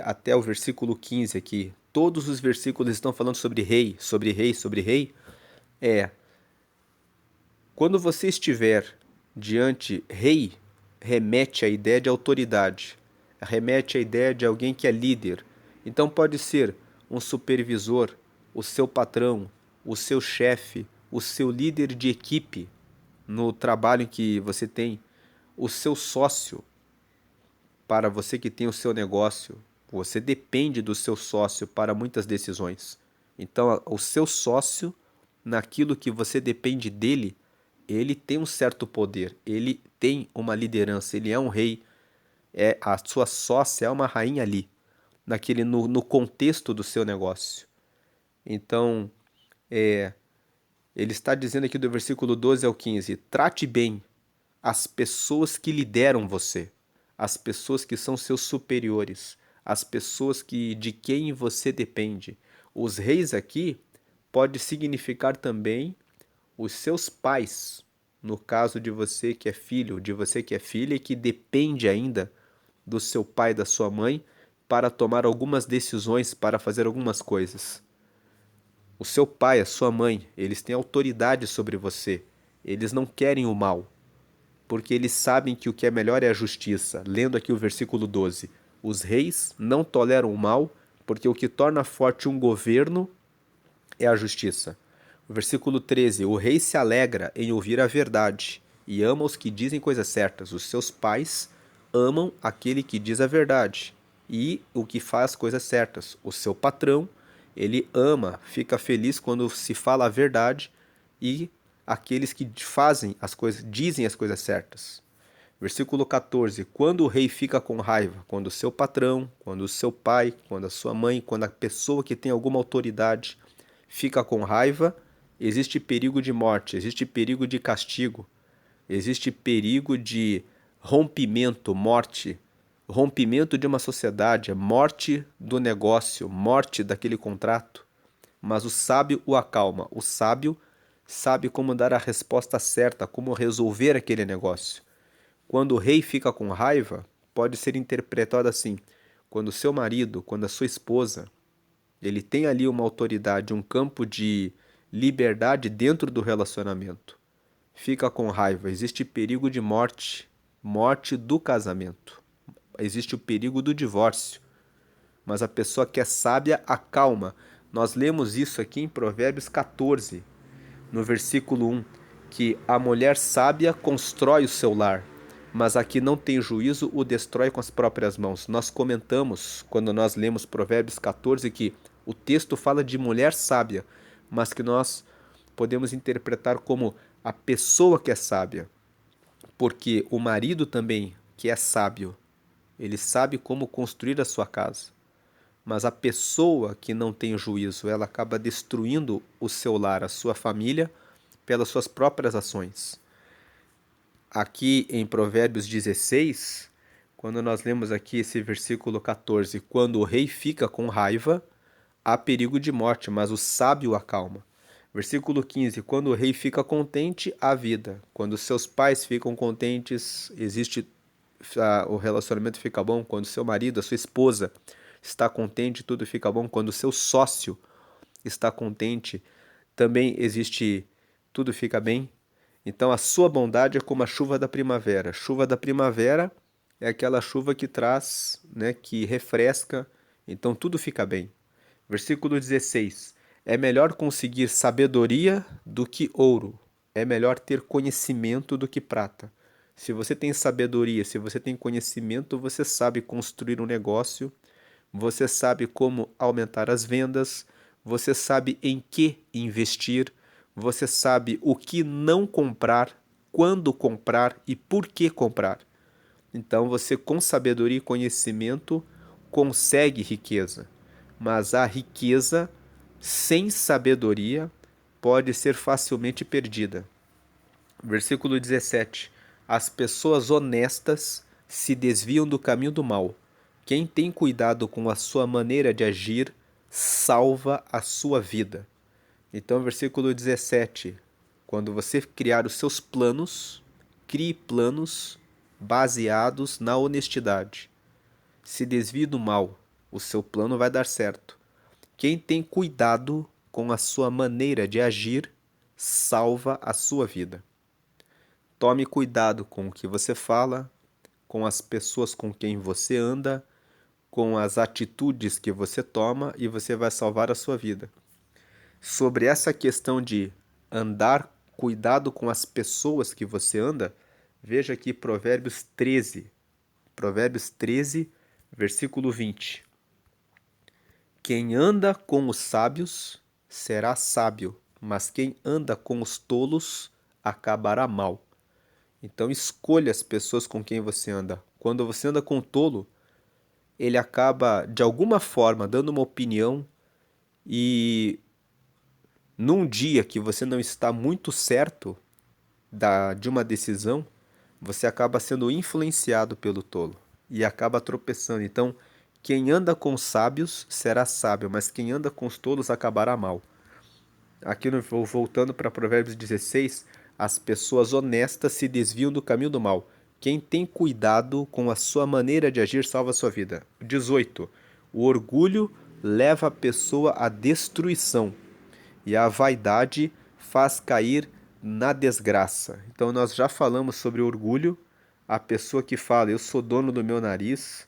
até o versículo 15 aqui, todos os versículos estão falando sobre rei, sobre rei, sobre rei, é quando você estiver diante rei, remete à ideia de autoridade, remete à ideia de alguém que é líder. Então pode ser um supervisor, o seu patrão, o seu chefe, o seu líder de equipe no trabalho que você tem, o seu sócio, para você que tem o seu negócio. Você depende do seu sócio para muitas decisões. Então, o seu sócio, naquilo que você depende dele, ele tem um certo poder, ele tem uma liderança, ele é um rei, a sua sócia é uma rainha ali, no contexto do seu negócio. Então, ele está dizendo aqui do versículo 12 ao 15: trate bem as pessoas que lideram você, as pessoas que são seus superiores, as pessoas de quem você depende. Os reis aqui pode significar também os seus pais, no caso de você que é filho, de você que é filha e que depende ainda do seu pai, da sua mãe, para tomar algumas decisões, para fazer algumas coisas. O seu pai, a sua mãe, eles têm autoridade sobre você. Eles não querem o mal, porque eles sabem que o que é melhor é a justiça. Lendo aqui o versículo 12. Os reis não toleram o mal, porque o que torna forte um governo é a justiça. O versículo 13. O rei se alegra em ouvir a verdade e ama os que dizem coisas certas. Os seus pais amam aquele que diz a verdade e o que faz coisas certas. O seu patrão, ele ama, fica feliz quando se fala a verdade e aqueles que fazem as coisas, dizem as coisas certas. Versículo 14. Quando o rei fica com raiva, quando o seu patrão, quando o seu pai, quando a sua mãe, quando a pessoa que tem alguma autoridade fica com raiva, existe perigo de morte, existe perigo de castigo, existe perigo de rompimento, morte, rompimento de uma sociedade, morte do negócio, morte daquele contrato. Mas o sábio o acalma. O sábio sabe como dar a resposta certa, como resolver aquele negócio. Quando o rei fica com raiva, pode ser interpretado assim: quando o seu marido, quando a sua esposa, ele tem ali uma autoridade, um campo de liberdade dentro do relacionamento, fica com raiva, existe perigo de morte, morte do casamento, existe o perigo do divórcio. Mas a pessoa que é sábia acalma. Nós lemos isso aqui em Provérbios 14, no versículo 1, que a mulher sábia constrói o seu lar, mas a que não tem juízo o destrói com as próprias mãos. Nós comentamos, quando nós lemos Provérbios 14, que o texto fala de mulher sábia, mas que nós podemos interpretar como a pessoa que é sábia, porque o marido também, que é sábio, ele sabe como construir a sua casa. Mas a pessoa que não tem juízo, ela acaba destruindo o seu lar, a sua família, pelas suas próprias ações. Aqui em Provérbios 16, quando nós lemos aqui esse versículo 14, quando o rei fica com raiva, há perigo de morte, mas o sábio acalma. Versículo 15, quando o rei fica contente, há vida. Quando seus pais ficam contentes, o relacionamento fica bom. Quando seu marido, a sua esposa está contente, tudo fica bom. Quando seu sócio está contente, também existe, tudo fica bem. Então a sua bondade é como a chuva da primavera. Chuva da primavera é aquela chuva que traz, né, que refresca, então tudo fica bem. Versículo 16. É melhor conseguir sabedoria do que ouro. É melhor ter conhecimento do que prata. Se você tem sabedoria, se você tem conhecimento, você sabe construir um negócio, você sabe como aumentar as vendas, você sabe em que investir, você sabe o que não comprar, quando comprar e por que comprar. Então você, com sabedoria e conhecimento, consegue riqueza. Mas a riqueza sem sabedoria pode ser facilmente perdida. Versículo 17. As pessoas honestas se desviam do caminho do mal. Quem tem cuidado com a sua maneira de agir, salva a sua vida. Então, versículo 17. Quando você criar os seus planos, crie planos baseados na honestidade. Se desvie do mal, o seu plano vai dar certo. Quem tem cuidado com a sua maneira de agir, salva a sua vida. Tome cuidado com o que você fala, com as pessoas com quem você anda, com as atitudes que você toma e você vai salvar a sua vida. Sobre essa questão de andar, cuidado com as pessoas que você anda, veja aqui Provérbios 13. Provérbios 13, versículo 20. Quem anda com os sábios será sábio, mas quem anda com os tolos acabará mal. Então escolha as pessoas com quem você anda. Quando você anda com um tolo, ele acaba de alguma forma dando uma opinião e num dia que você não está muito certo de uma decisão, você acaba sendo influenciado pelo tolo e acaba tropeçando. Então, quem anda com os sábios será sábio, mas quem anda com os tolos acabará mal. Aqui voltando para Provérbios 16, as pessoas honestas se desviam do caminho do mal. Quem tem cuidado com a sua maneira de agir salva a sua vida. 18. O orgulho leva a pessoa à destruição e a vaidade faz cair na desgraça. Então nós já falamos sobre orgulho, a pessoa que fala, eu sou dono do meu nariz.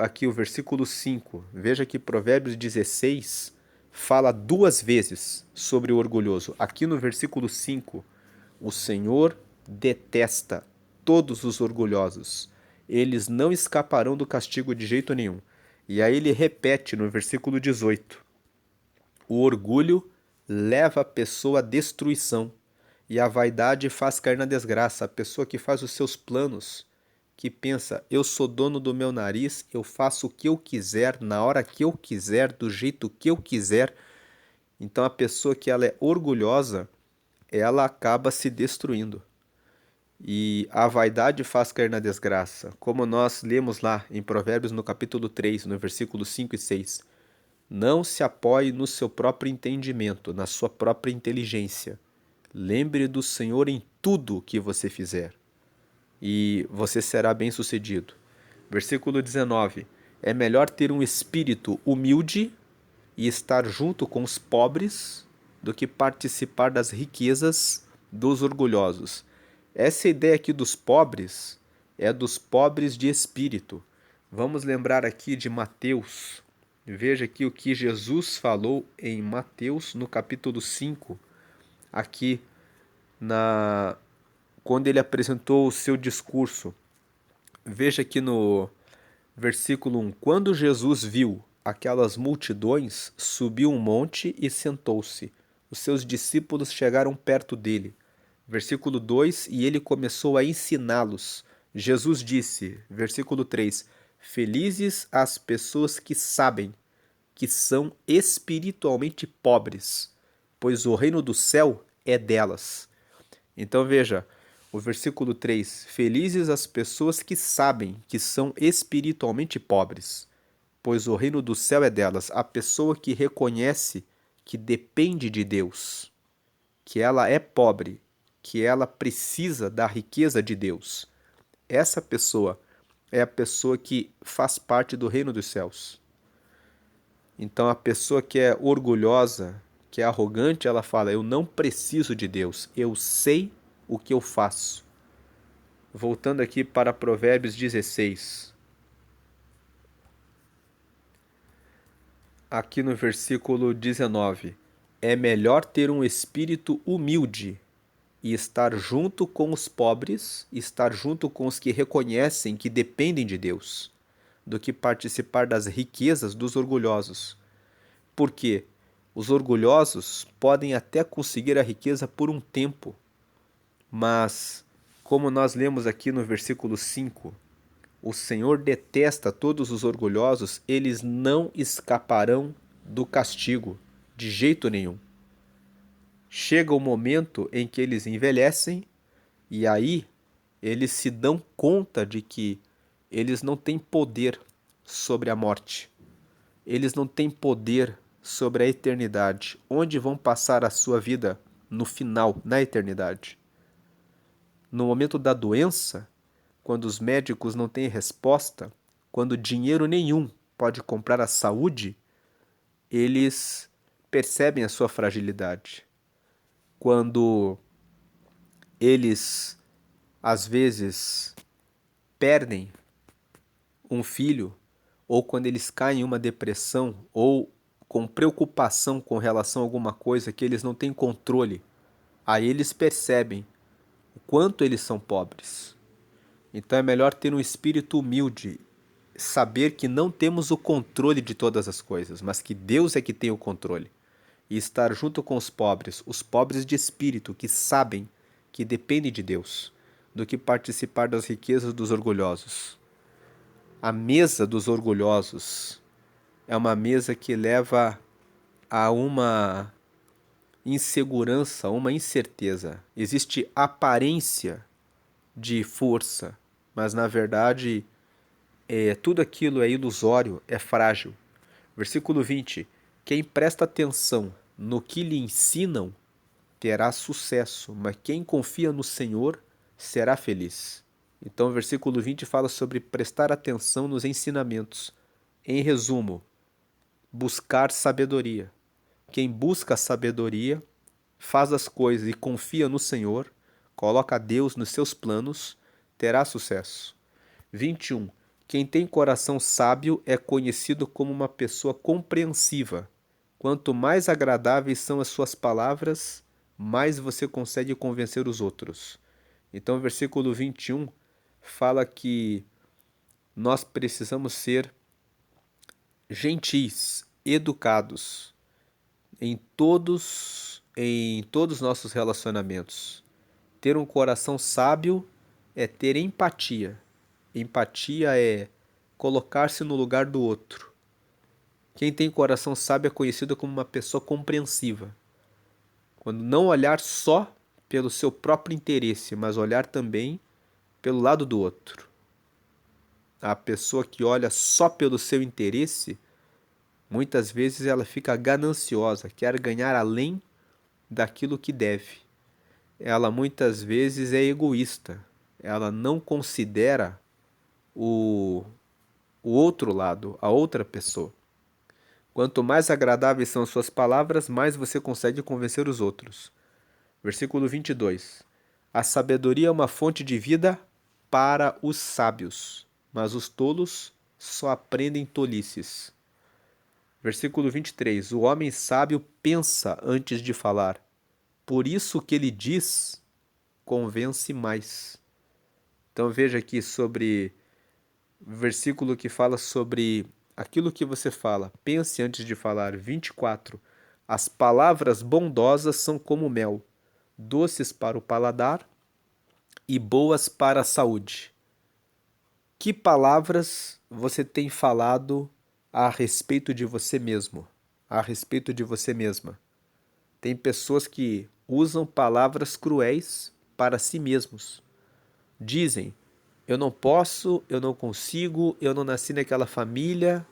Aqui o versículo 5, veja que Provérbios 16 fala duas vezes sobre o orgulhoso. Aqui no versículo 5, o Senhor detesta todos os orgulhosos. Eles não escaparão do castigo de jeito nenhum. E aí ele repete no versículo 18, o orgulho leva a pessoa à destruição e a vaidade faz cair na desgraça. A pessoa que faz os seus planos, que pensa, eu sou dono do meu nariz, eu faço o que eu quiser, na hora que eu quiser, do jeito que eu quiser. Então a pessoa que ela é orgulhosa, ela acaba se destruindo. E a vaidade faz cair na desgraça. Como nós lemos lá em Provérbios no capítulo 3, no versículo 5 e 6. Não se apoie no seu próprio entendimento, na sua própria inteligência. Lembre do Senhor em tudo que você fizer, e você será bem-sucedido. Versículo 19. É melhor ter um espírito humilde e estar junto com os pobres do que participar das riquezas dos orgulhosos. Essa ideia aqui dos pobres é dos pobres de espírito. Vamos lembrar aqui de Mateus. Veja aqui o que Jesus falou em Mateus, no capítulo 5, aqui quando ele apresentou o seu discurso. Veja aqui no versículo 1. Quando Jesus viu aquelas multidões, subiu um monte e sentou-se. Os seus discípulos chegaram perto dele. Versículo 2, e ele começou a ensiná-los. Jesus disse, versículo 3, felizes as pessoas que sabem que são espiritualmente pobres, pois o reino do céu é delas. Então veja, o versículo 3, felizes as pessoas que sabem que são espiritualmente pobres, pois o reino do céu é delas. A pessoa que reconhece que depende de Deus, que ela é pobre, que ela precisa da riqueza de Deus. Essa pessoa é a pessoa que faz parte do reino dos céus. Então a pessoa que é orgulhosa, que é arrogante, ela fala, eu não preciso de Deus, eu sei o que eu faço. Voltando aqui para Provérbios 16. Aqui no versículo 19. É melhor ter um espírito humilde e estar junto com os pobres, estar junto com os que reconhecem que dependem de Deus, do que participar das riquezas dos orgulhosos. Por quê? Os orgulhosos podem até conseguir a riqueza por um tempo, mas, como nós lemos aqui no versículo 5, o Senhor detesta todos os orgulhosos, eles não escaparão do castigo, de jeito nenhum. Chega o momento em que eles envelhecem e aí eles se dão conta de que eles não têm poder sobre a morte. Eles não têm poder sobre a eternidade. Onde vão passar a sua vida no final, na eternidade? No momento da doença, quando os médicos não têm resposta, quando dinheiro nenhum pode comprar a saúde, eles percebem a sua fragilidade. Quando eles, às vezes, perdem um filho, ou quando eles caem em uma depressão, ou com preocupação com relação a alguma coisa que eles não têm controle, aí eles percebem o quanto eles são pobres. Então é melhor ter um espírito humilde, saber que não temos o controle de todas as coisas, mas que Deus é que tem o controle. E estar junto com os pobres de espírito, que sabem que dependem de Deus, do que participar das riquezas dos orgulhosos. A mesa dos orgulhosos é uma mesa que leva a uma insegurança, uma incerteza. Existe aparência de força, mas na verdade tudo aquilo é ilusório, é frágil. Versículo 20: quem presta atenção no que lhe ensinam terá sucesso, mas quem confia no Senhor será feliz. Então, o versículo 20 fala sobre prestar atenção nos ensinamentos. Em resumo, buscar sabedoria. Quem busca sabedoria, faz as coisas e confia no Senhor, coloca Deus nos seus planos, terá sucesso. 21. Quem tem coração sábio é conhecido como uma pessoa compreensiva. Quanto mais agradáveis são as suas palavras, mais você consegue convencer os outros. Então, o versículo 21 fala que nós precisamos ser gentis, educados em todos os nossos relacionamentos. Ter um coração sábio é ter empatia. Empatia é colocar-se no lugar do outro. Quem tem coração sábio é conhecido como uma pessoa compreensiva. Quando não olhar só pelo seu próprio interesse, mas olhar também pelo lado do outro. A pessoa que olha só pelo seu interesse, muitas vezes ela fica gananciosa, quer ganhar além daquilo que deve. Ela muitas vezes é egoísta, ela não considera o outro lado, a outra pessoa. Quanto mais agradáveis são as suas palavras, mais você consegue convencer os outros. Versículo 22. A sabedoria é uma fonte de vida para os sábios, mas os tolos só aprendem tolices. Versículo 23. O homem sábio pensa antes de falar, por isso o que ele diz convence mais. Então veja aqui sobre o versículo que fala sobre aquilo que você fala. Pense antes de falar. 24. As palavras bondosas são como mel, doces para o paladar e boas para a saúde. Que palavras você tem falado a respeito de você mesmo, a respeito de você mesma? Tem pessoas que usam palavras cruéis para si mesmos. Dizem: eu não posso, eu não consigo, eu não nasci naquela família,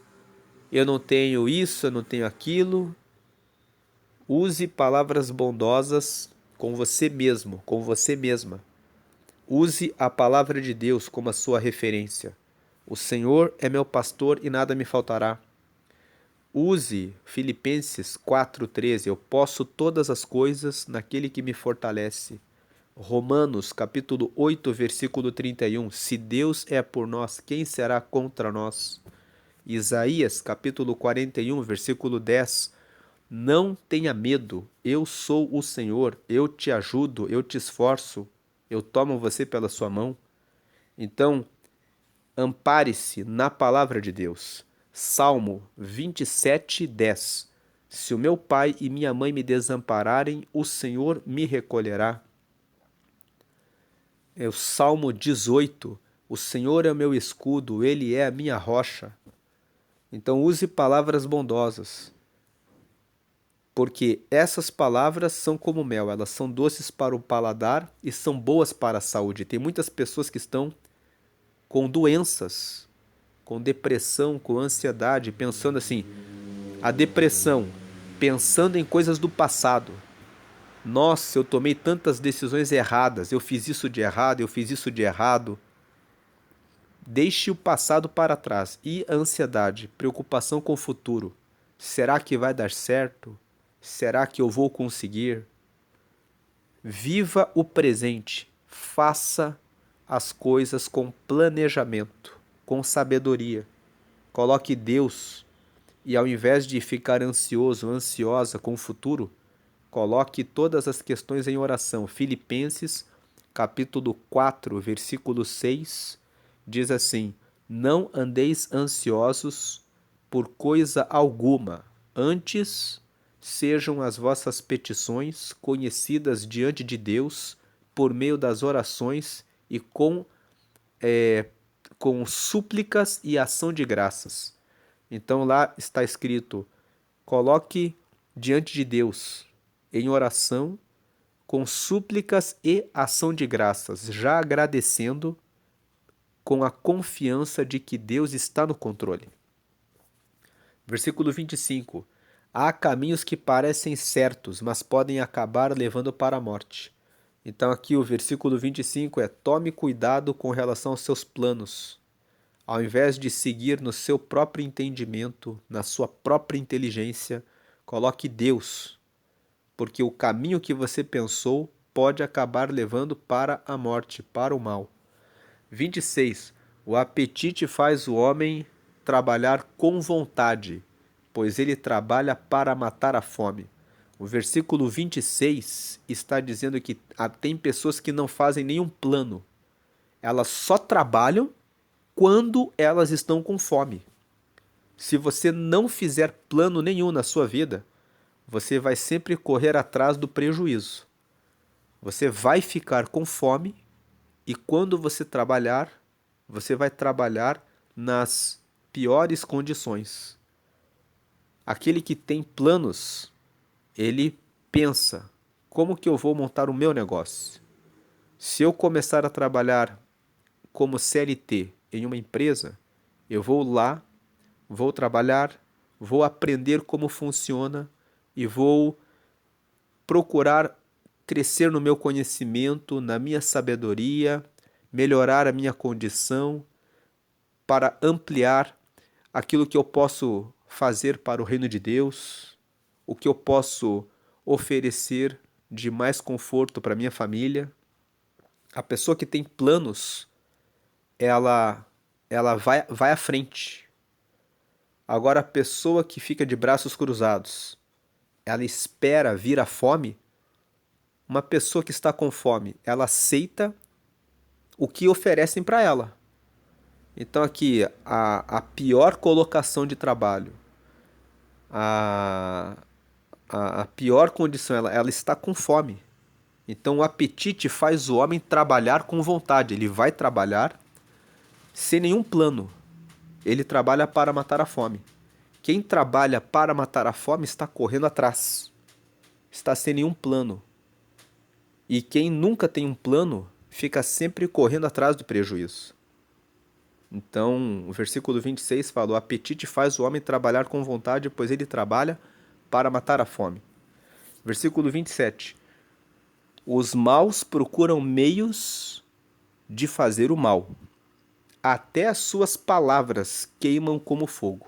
eu não tenho isso, eu não tenho aquilo. Use palavras bondosas com você mesmo, com você mesma. Use a palavra de Deus como a sua referência. O Senhor é meu pastor e nada me faltará. Use Filipenses 4,13. Eu posso todas as coisas naquele que me fortalece. Romanos capítulo 8, versículo 31. Se Deus é por nós, quem será contra nós? Isaías capítulo 41, versículo 10. Não tenha medo, eu sou o Senhor, eu te ajudo, eu te esforço, eu tomo você pela sua mão. Então, ampare-se na palavra de Deus. Salmo 27, 10. Se o meu pai e minha mãe me desampararem, o Senhor me recolherá. É o Salmo 18. O Senhor é o meu escudo, Ele é a minha rocha. Então use palavras bondosas, porque essas palavras são como mel, elas são doces para o paladar e são boas para a saúde. Tem muitas pessoas que estão com doenças, com depressão, com ansiedade, pensando assim, a depressão, pensando em coisas do passado. Nossa, eu tomei tantas decisões erradas, eu fiz isso de errado, eu fiz isso de errado. Deixe o passado para trás. E a ansiedade, preocupação com o futuro. Será que vai dar certo? Será que eu vou conseguir? Viva o presente. Faça as coisas com planejamento, com sabedoria. Coloque Deus e, ao invés de ficar ansioso, ansiosa com o futuro, coloque todas as questões em oração. Filipenses, capítulo 4, versículo 6, diz assim: Não andeis ansiosos por coisa alguma, antes sejam as vossas petições conhecidas diante de Deus por meio das orações e com súplicas e ação de graças. Então lá está escrito: coloque diante de Deus em oração, com súplicas e ação de graças, já agradecendo com a confiança de que Deus está no controle. Versículo 25. Há caminhos que parecem certos, mas podem acabar levando para a morte. Então aqui o versículo 25 é: tome cuidado com relação aos seus planos. Ao invés de seguir no seu próprio entendimento, na sua própria inteligência, coloque Deus, porque o caminho que você pensou pode acabar levando para a morte, para o mal. 26. O apetite faz o homem trabalhar com vontade, pois ele trabalha para matar a fome. O versículo 26 está dizendo que tem pessoas que não fazem nenhum plano. Elas só trabalham quando elas estão com fome. Se você não fizer plano nenhum na sua vida, você vai sempre correr atrás do prejuízo. Você vai ficar com fome e quando você vai trabalhar nas piores condições. Aquele que tem planos, ele pensa: como que eu vou montar o meu negócio? Se eu começar a trabalhar como CLT em uma empresa, eu vou lá, vou trabalhar, vou aprender como funciona e vou procurar crescer no meu conhecimento, na minha sabedoria, melhorar a minha condição para ampliar aquilo que eu posso fazer para o reino de Deus, o que eu posso oferecer de mais conforto para minha família. A pessoa que tem planos, ela vai à frente. Agora, a pessoa que fica de braços cruzados, ela espera vir a fome. Uma pessoa que está com fome, ela aceita o que oferecem para ela. Então aqui, a pior colocação de trabalho, a, a pior condição, ela está com fome. Então o apetite faz o homem trabalhar com vontade. Ele vai trabalhar sem nenhum plano. Ele trabalha para matar a fome. Quem trabalha para matar a fome está correndo atrás. Está sem nenhum plano. E quem nunca tem um plano fica sempre correndo atrás do prejuízo. Então, o versículo 26 fala: o apetite faz o homem trabalhar com vontade, pois ele trabalha para matar a fome. Versículo 27. Os maus procuram meios de fazer o mal. Até as suas palavras queimam como fogo.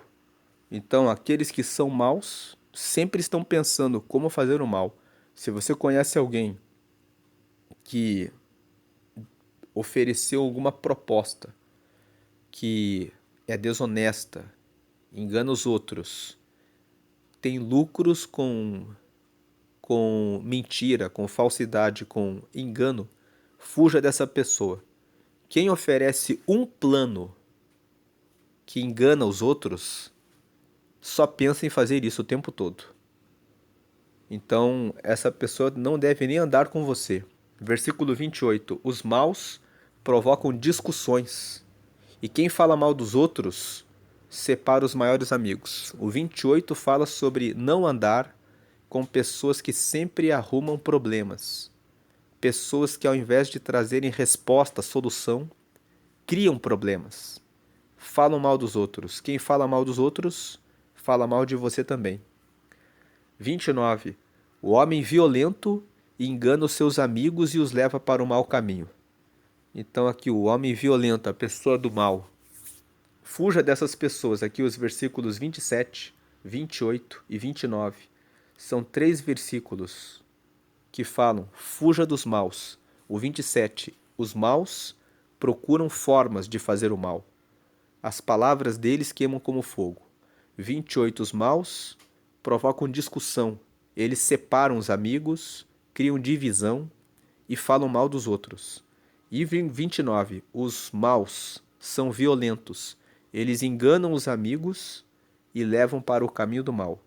Então, aqueles que são maus sempre estão pensando como fazer o mal. Se você conhece alguém que ofereceu alguma proposta que é desonesta, engana os outros, tem lucros com mentira, com falsidade, com engano, fuja dessa pessoa. Quem oferece um plano que engana os outros, só pensa em fazer isso o tempo todo. Então, essa pessoa não deve nem andar com você. Versículo 28. Os maus provocam discussões, e quem fala mal dos outros separa os maiores amigos. O 28 fala sobre não andar com pessoas que sempre arrumam problemas. Pessoas que, ao invés de trazerem resposta, solução, criam problemas. Falam mal dos outros. Quem fala mal dos outros, fala mal de você também. 29. O homem violento engana os seus amigos e os leva para o mau caminho. Então aqui o homem violento, a pessoa do mal. Fuja dessas pessoas. Aqui os versículos 27 28 e 29 são 3 versículos que falam: fuja dos maus. O 27, os maus procuram formas de fazer o mal. As palavras deles queimam como fogo. 28, os maus provocam discussão. Eles separam os amigos, criam divisão e falam mal dos outros. E 29, os maus são violentos. Eles enganam os amigos e levam para o caminho do mal.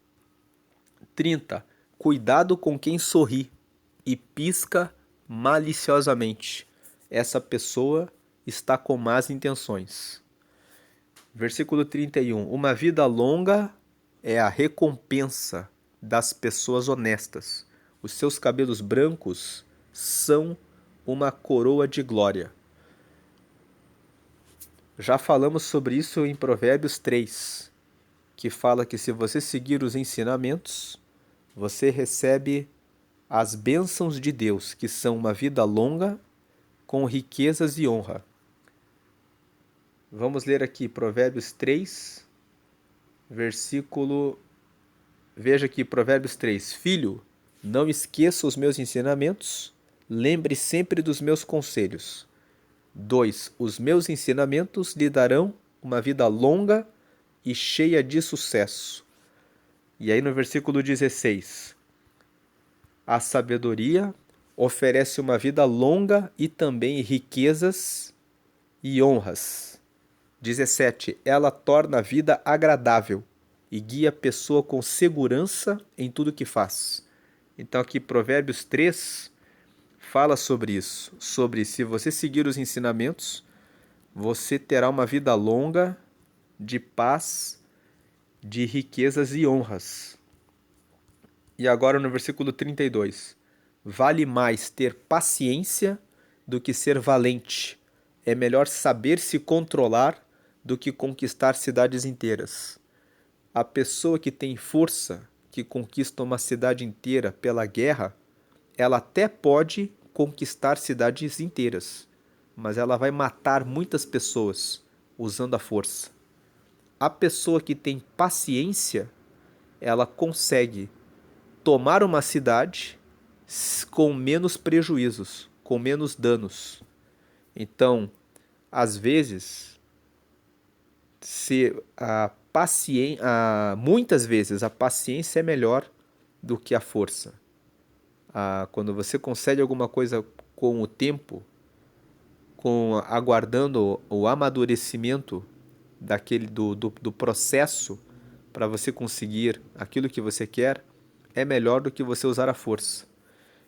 30, cuidado com quem sorri e pisca maliciosamente. Essa pessoa está com más intenções. Versículo 31. Uma vida longa é a recompensa das pessoas honestas. Os seus cabelos brancos são uma coroa de glória. Já falamos sobre isso em Provérbios 3, que fala que se você seguir os ensinamentos, você recebe as bênçãos de Deus, que são uma vida longa, com riquezas e honra. Vamos ler aqui Provérbios 3, versículo... Veja aqui Provérbios 3. Filho, não esqueça os meus ensinamentos, lembre sempre dos meus conselhos. 2. Os meus ensinamentos lhe darão uma vida longa e cheia de sucesso. E aí no versículo 16. A sabedoria oferece uma vida longa e também riquezas e honras. 17. Ela torna a vida agradável e guia a pessoa com segurança em tudo que faz. Então aqui Provérbios 3 fala sobre isso, sobre se você seguir os ensinamentos, você terá uma vida longa de paz, de riquezas e honras. E agora no versículo 32. Vale mais ter paciência do que ser valente. É melhor saber se controlar do que conquistar cidades inteiras. A pessoa que tem força, que conquista uma cidade inteira pela guerra, ela até pode conquistar cidades inteiras, mas ela vai matar muitas pessoas usando a força. A pessoa que tem paciência, ela consegue tomar uma cidade com menos prejuízos, com menos danos. Então, às vezes, muitas vezes a paciência é melhor do que a força. Quando você consegue alguma coisa com o tempo, aguardando o amadurecimento do processo para você conseguir aquilo que você quer, é melhor do que você usar a força.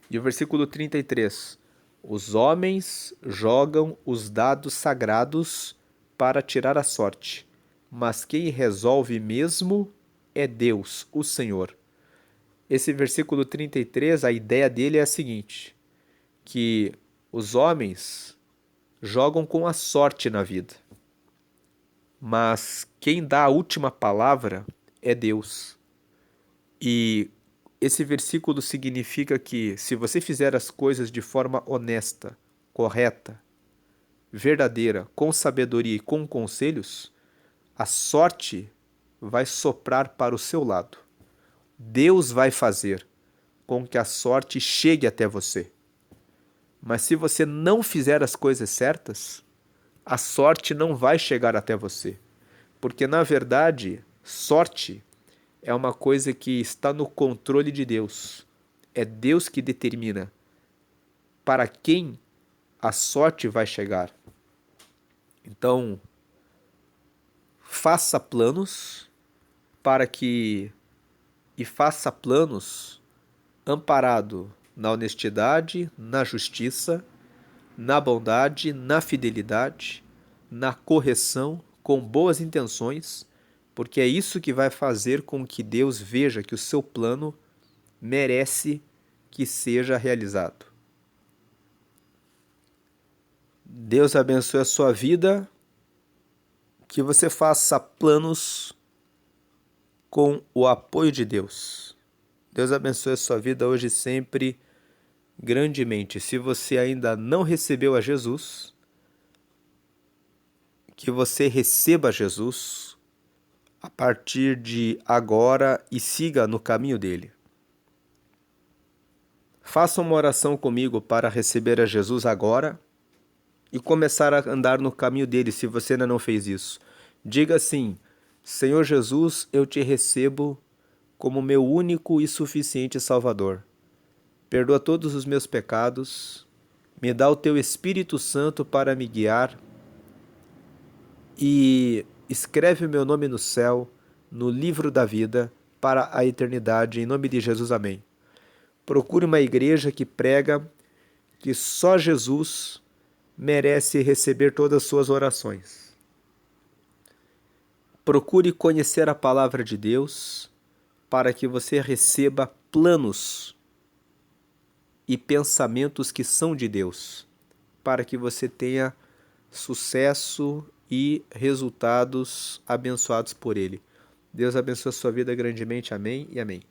E o versículo 33. Os homens jogam os dados sagrados para tirar a sorte, mas quem resolve mesmo é Deus, o Senhor. Esse versículo 33, a ideia dele é a seguinte, que os homens jogam com a sorte na vida, mas quem dá a última palavra é Deus. E esse versículo significa que se você fizer as coisas de forma honesta, correta, verdadeira, com sabedoria e com conselhos, a sorte vai soprar para o seu lado. Deus vai fazer com que a sorte chegue até você. Mas se você não fizer as coisas certas, a sorte não vai chegar até você. Porque, na verdade, sorte é uma coisa que está no controle de Deus. É Deus que determina para quem a sorte vai chegar. Então, faça planos faça planos amparado na honestidade, na justiça, na bondade, na fidelidade, na correção, com boas intenções, porque é isso que vai fazer com que Deus veja que o seu plano merece que seja realizado. Deus abençoe a sua vida, que você faça planos com o apoio de Deus. Deus abençoe a sua vida hoje e sempre grandemente. Se você ainda não recebeu a Jesus, que você receba Jesus a partir de agora e siga no caminho dele. Faça uma oração comigo para receber a Jesus agora e começar a andar no caminho dele, se você ainda não fez isso. Diga assim: Senhor Jesus, eu te recebo como meu único e suficiente Salvador. Perdoa todos os meus pecados, me dá o teu Espírito Santo para me guiar e escreve o meu nome no céu, no livro da vida, para a eternidade. Em nome de Jesus, amém. Procure uma igreja que prega que só Jesus merece receber todas as suas orações. Procure conhecer a palavra de Deus para que você receba planos e pensamentos que são de Deus, para que você tenha sucesso e resultados abençoados por Ele. Deus abençoe a sua vida grandemente. Amém e amém.